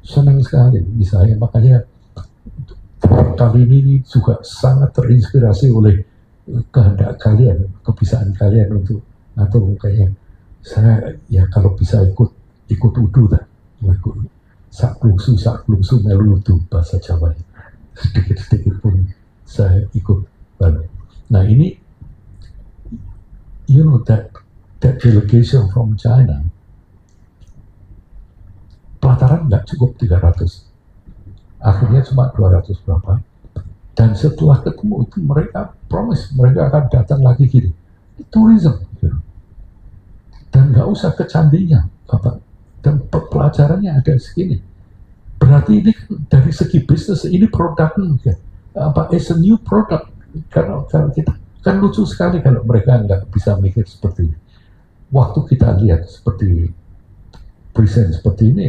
senang sekali misalnya, makanya kali ini juga sangat terinspirasi oleh kehendak kalian, kebiasaan kalian untuk ngatur mukanya. Saya ya kalau bisa ikut udu dah, ikut sak klungsu melu udu bahasa Jawa, sedikit pun saya ikut. Nah ini, you know, that delegation from China, pelataran nggak cukup 300, akhirnya cuma 200 berapa. Dan setelah ketemu itu mereka promise mereka akan datang lagi gini, tourism, gitu. Dan nggak usah ke candinya, Bapak. Dan pelajarannya ada segini. Berarti ini dari segi bisnis ini produknya, it's a new product. Karena kita kan lucu sekali kalau mereka nggak bisa mikir seperti ini. Waktu kita lihat seperti present seperti ini,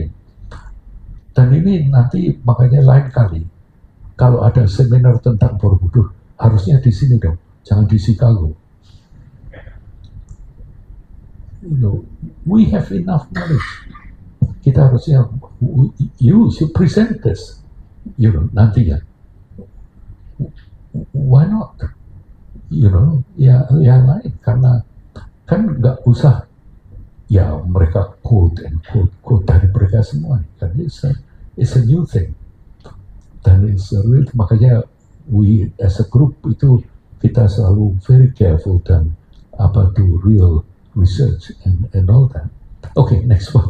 dan ini nanti makanya lain kali kalau ada seminar tentang Borobudur harusnya di sini dong, jangan di Chicago. You know, we have enough knowledge. Kita harusnya, you should present this, you know, nantinya. Why not? You know, ya yang lain, karena kan nggak usah ya mereka quote dari mereka semua, kan it's a new thing, dan it's a real, makanya we as a group itu kita selalu very careful dan do real research and all that. Okay, next one.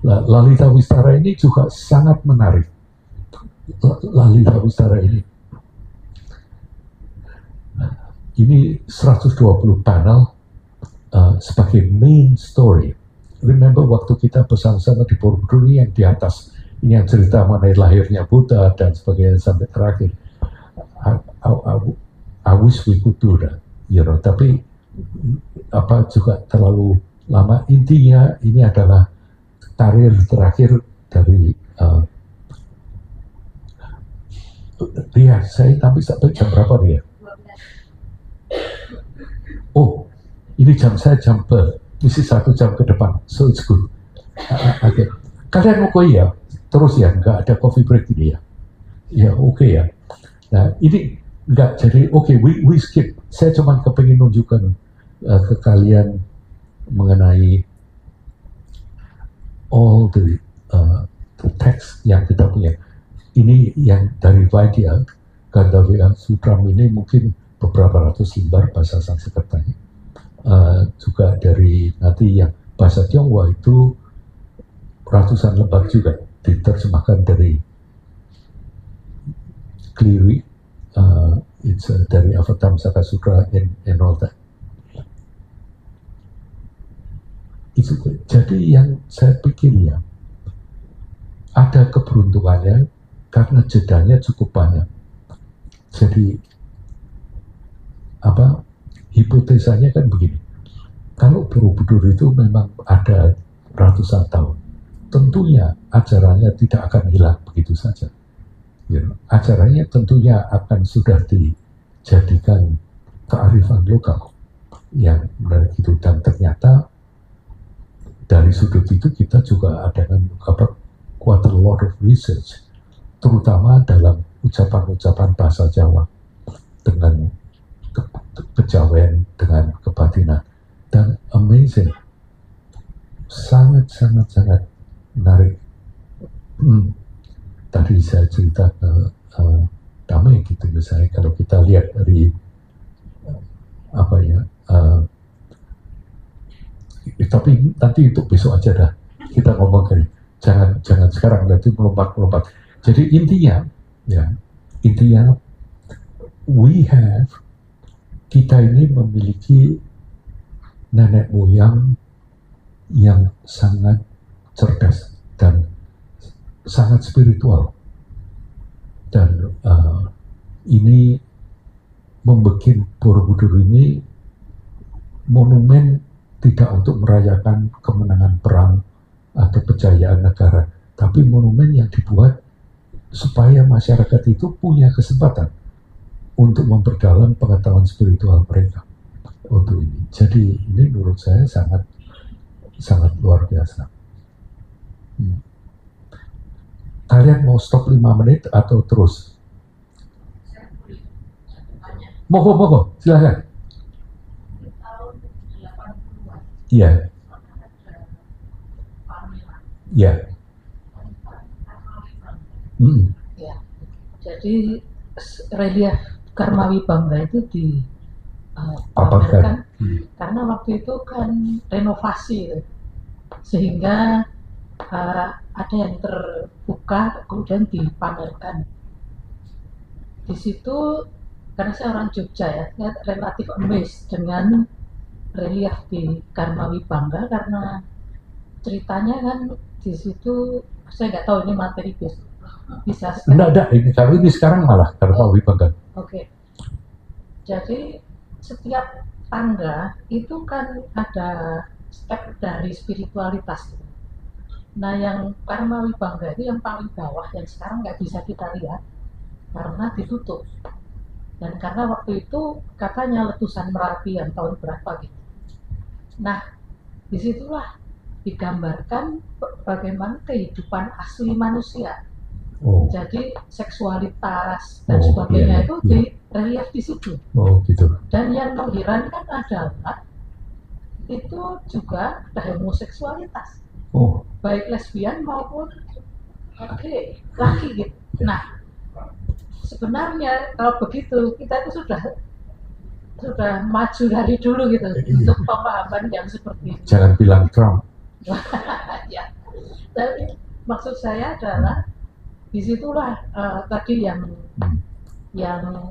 Lalita Wistara ini juga sangat menarik. Lalita Wistara ini 120 panel sebagai main story. Remember waktu kita bersama-sama di Borobudur ini yang di atas, ini yang cerita mengenai lahirnya Buddha dan sebagainya sampai terakhir. I wish we could do that, you know, tapi juga terlalu lama. Intinya ini adalah karir terakhir dari Ria. Saya tapi sampai jam berapa Ria? Oh, ini jam saya mesti 1 jam ke depan, so it's good. Okay. Kalian mau ya, terus ya, nggak ada coffee break ini ya? Ya oke ya. Nah ini nggak jadi we skip. Saya cuma kepingin nunjukkan ke kalian mengenai all the text yang kita punya. Ini yang dari Vaidya Gandharva Sutram ini mungkin beberapa ratus lembar bahasa Sanskertanya. Juga dari nanti yang bahasa Tionghoa itu ratusan lembar juga diterjemahkan dari Cleary, it's dari Avatamsaka Sutra and all that. Itu, jadi yang saya pikir ya, ada keberuntungannya karena jedanya cukup banyak. Jadi hipotesanya kan begini, kalau Borobudur itu memang ada ratusan tahun, tentunya ajarannya tidak akan hilang begitu saja. Ya, ajarannya tentunya akan sudah dijadikan kearifan lokal yang menarik itu, dan ternyata dari sudut itu kita juga ada quite a lot of research, terutama dalam ucapan-ucapan bahasa Jawa dengan kejawen dengan kebatinan, dan amazing, sangat menarik. Tadi saya cerita ke Damai gitu misalnya, kalau kita lihat dari tapi nanti untuk besok aja dah kita ngomong kali, jangan sekarang, nanti melompat. Jadi intinya kita ini memiliki nenek moyang yang sangat cerdas dan sangat spiritual, dan ini membuat Borobudur ini monumen tidak untuk merayakan kemenangan perang atau kejayaan negara, tapi monumen yang dibuat supaya masyarakat itu punya kesempatan untuk memperdalam pengetahuan spiritual mereka untuk ini. Jadi ini menurut saya sangat luar biasa. Kalian mau stop 5 menit atau terus? Monggo, silakan. Iya. Iya. Ya. Jadi relief Karmawi Bangga itu dipamerkan karena waktu itu kan renovasi, sehingga ada yang terbuka kemudian dipamerkan. Di situ karena saya orang Jogja ya, saya relatif amazed dengan relief di Karmawi Bangga karena ceritanya kan di situ saya nggak tahu ini materi bisa Enggak, ini kalau ini sekarang malah Karmawi Bangga. Oke. Jadi setiap tangga itu kan ada step dari spiritualitas. Nah, yang Karmawi Bangga itu yang paling bawah yang sekarang nggak bisa kita lihat karena ditutup. Dan karena waktu itu katanya letusan Merapi yang tahun berapa gitu. Nah, disitulah digambarkan bagaimana kehidupan asli manusia. Jadi seksualitas dan sebagainya itu di relief di situ. Gitu. Dan yang mengherankan adalah itu juga ada homoseksualitas, baik lesbian maupun laki gitu. Nah, sebenarnya kalau begitu kita itu sudah maju dari dulu gitu untuk pemahaman yang seperti itu. Jangan bilang Trump. Ya, tapi maksud saya adalah disitulah tadi yang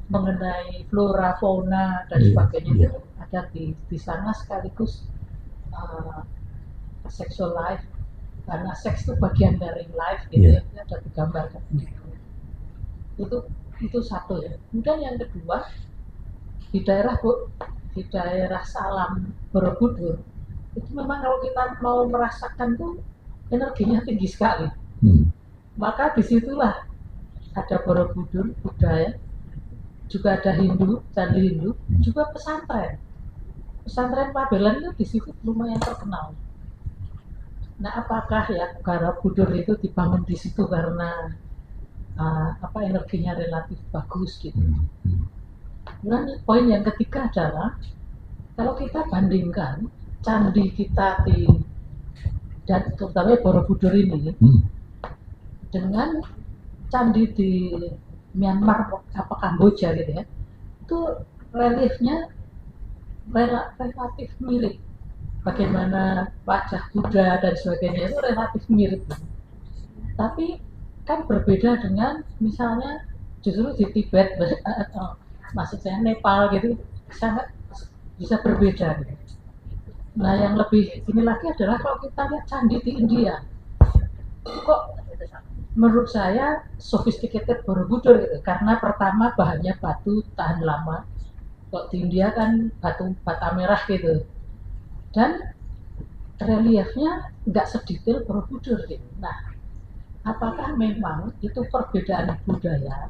mengenai flora, fauna dan sebagainya itu ada di sana, sekaligus sexual life, karena seks itu bagian dari life gitu ya, ada digambarkan gitu. Itu satu ya. Kemudian yang kedua di daerah Salam Borobudur itu memang kalau kita mau merasakan tuh energinya tinggi sekali. Maka disitulah ada Borobudur budaya, juga ada Hindu, candi Hindu, juga pesantren Pabelan itu di situ lumayan terkenal. Nah, apakah ya Borobudur itu dibangun di situ karena energinya relatif bagus gitu. Nah, poin yang ketiga adalah kalau kita bandingkan candi kita dan terutama Borobudur ini dengan candi di Myanmar apa Kamboja gitu ya, itu reliefnya relatif mirip. Bagaimana wajah Buddha dan sebagainya itu relatif mirip. Tapi kan berbeda dengan misalnya justru di Tibet atau maksudnya Nepal gitu, sangat bisa berbeda gitu. Nah, yang lebih ini lagi adalah kalau kita lihat candi di India, kok menurut saya sophisticated Borobudur gitu, karena pertama bahannya batu tahan lama. Kok di India kan batu bata merah gitu, dan reliefnya nggak sedetail Borobudur gitu. Nah, apakah memang itu perbedaan budaya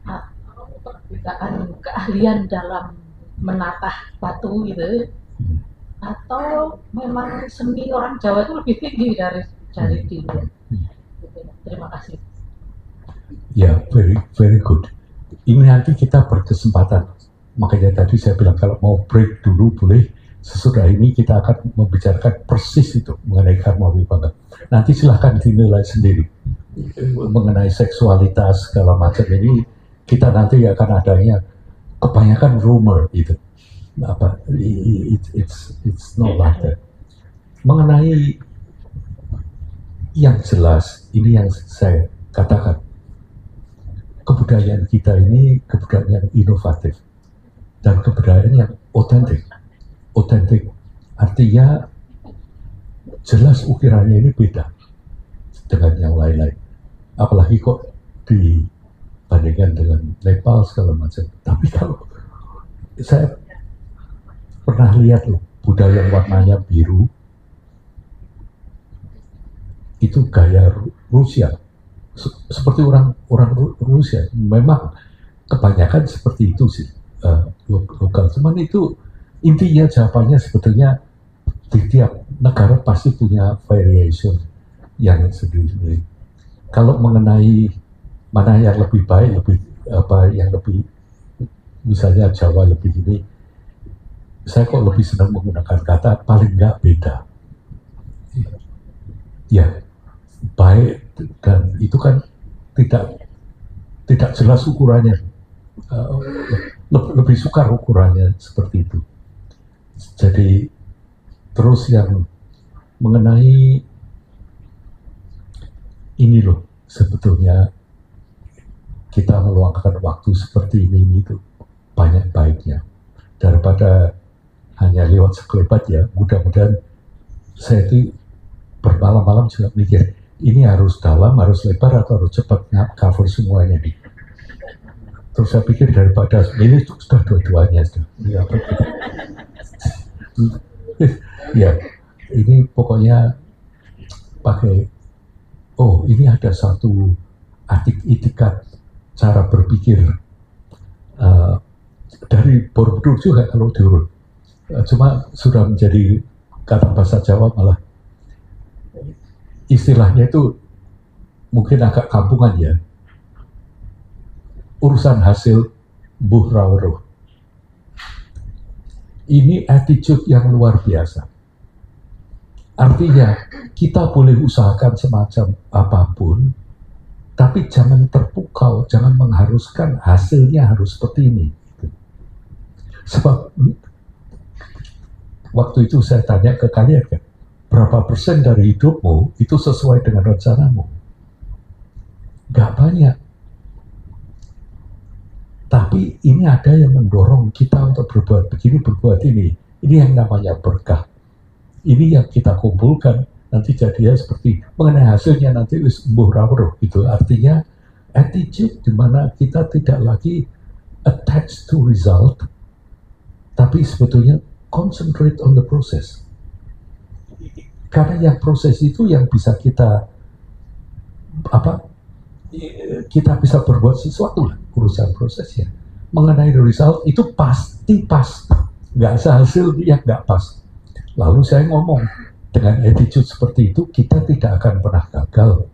atau perbedaan keahlian dalam menatah batu gitu, atau memang seni orang Jawa itu lebih tinggi dari di India? Terima kasih. Ya, very good. Ini nanti kita berkesempatan. Makanya tadi saya bilang kalau mau break dulu boleh. Sesudah ini kita akan membicarakan persis itu mengenai Karmawi Bangga. Nanti silahkan dinilai sendiri mengenai seksualitas segala macam ini. Kita nanti akan adanya kebanyakan rumor itu. Apa? It's not like that. Mengenai yang jelas, ini yang saya katakan, kebudayaan kita ini kebudayaan inovatif. dan kebudayaan yang otentik. Artinya jelas ukirannya ini beda dengan yang lain-lain. Apalagi kok dibandingkan dengan Nepal segala macam. Tapi kalau saya pernah lihat loh, Buddha yang warnanya biru itu gaya Rusia, seperti orang Rusia. Memang kebanyakan seperti itu sih, lokal. Cuman itu intinya jawabannya sebetulnya di tiap negara pasti punya variation yang sendiri-sendiri. Kalau mengenai mana yang lebih baik, yang lebih misalnya Jawa lebih ini, saya kok lebih senang menggunakan kata paling nggak beda. Ya, baik, dan itu kan tidak jelas ukurannya. Lebih sukar ukurannya seperti itu. Jadi terus yang mengenai ini loh, sebetulnya kita meluangkan waktu seperti ini itu banyak baiknya daripada hanya lewat sekelebat ya. Mudah-mudahan saya itu bermalam-malam juga mikir ini harus dalam, harus lebar, atau harus cepat cover semuanya nih. Terus saya pikir daripada milih sudah dua-duanya ya, ini pokoknya pakai ini ada satu itikat cara berpikir dari Borobudur juga kalau diurut, cuma sudah menjadi kata bahasa Jawa, malah istilahnya itu mungkin agak kampungan ya, urusan hasil mbuh rawuh. Ini attitude yang luar biasa. Artinya kita boleh usahakan semacam apapun, tapi jangan terpukau, jangan mengharuskan hasilnya harus seperti ini. Sebab waktu itu saya tanya ke kalian kan, berapa persen dari hidupmu itu sesuai dengan rencanamu? Gak banyak. Tapi ini ada yang mendorong kita untuk berbuat begini, berbuat ini. Ini yang namanya berkah. Ini yang kita kumpulkan, nanti jadinya seperti mengenai hasilnya nanti mbuh rawuh gitu. Artinya attitude di mana kita tidak lagi attached to result, tapi sebetulnya concentrate on the process. Karena yang proses itu yang bisa kita bisa berbuat sesuatu lah, urusan prosesnya. Mengenai result itu pasti pas, nggak sehasil yang nggak pas. Lalu saya ngomong, dengan attitude seperti itu kita tidak akan pernah gagal.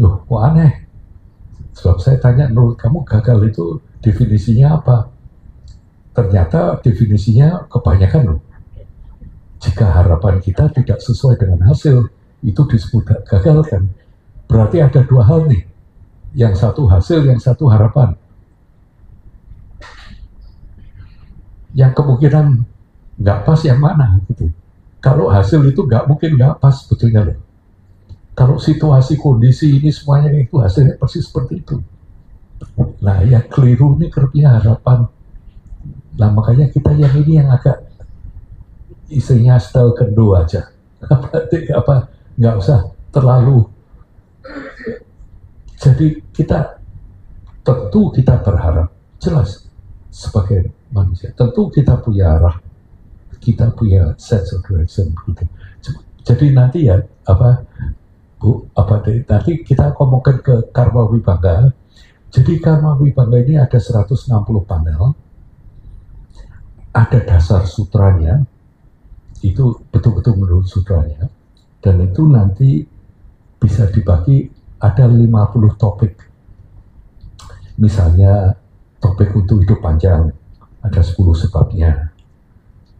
Loh, kok aneh? Sebab saya tanya, menurut kamu gagal itu definisinya apa? Ternyata definisinya kebanyakan loh. Jika harapan kita tidak sesuai dengan hasil, itu disebut gagal kan? Berarti ada dua hal nih, yang satu hasil, yang satu harapan. Yang kemungkinan nggak pas yang mana gitu. Kalau hasil itu nggak mungkin nggak pas sebetulnya loh. Kalau situasi kondisi ini semuanya itu hasilnya persis seperti itu. Nah yang keliru ini kerja harapan. Nah makanya kita yang ini yang agak isinya style kendo aja. Nggak usah terlalu. Jadi tentu kita berharap jelas sebagai manusia. Tentu kita punya arah, kita punya sense of direction gitu. Jadi nanti ya nanti kita ngomongkan ke Karma Wibangga. Jadi Karma Wibangga ini ada 160 panel, ada dasar sutranya, itu betul-betul menurut sutranya, dan itu nanti bisa dibagi ada 50 topik. Misalnya topik untuk hidup panjang ada 10 sebabnya,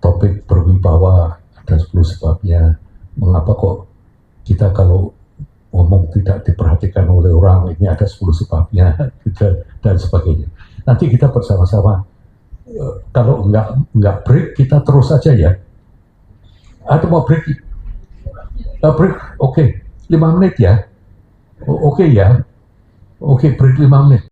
topik berwibawa ada 10 sebabnya, mengapa kok kita kalau ngomong tidak diperhatikan oleh orang, ini ada 10 sebabnya, dan sebagainya. Nanti kita bersama-sama, kalau nggak break, kita terus aja ya. Atau mau break? Break, oke. 5 menit ya. Oke ya. Oke, break 5 menit.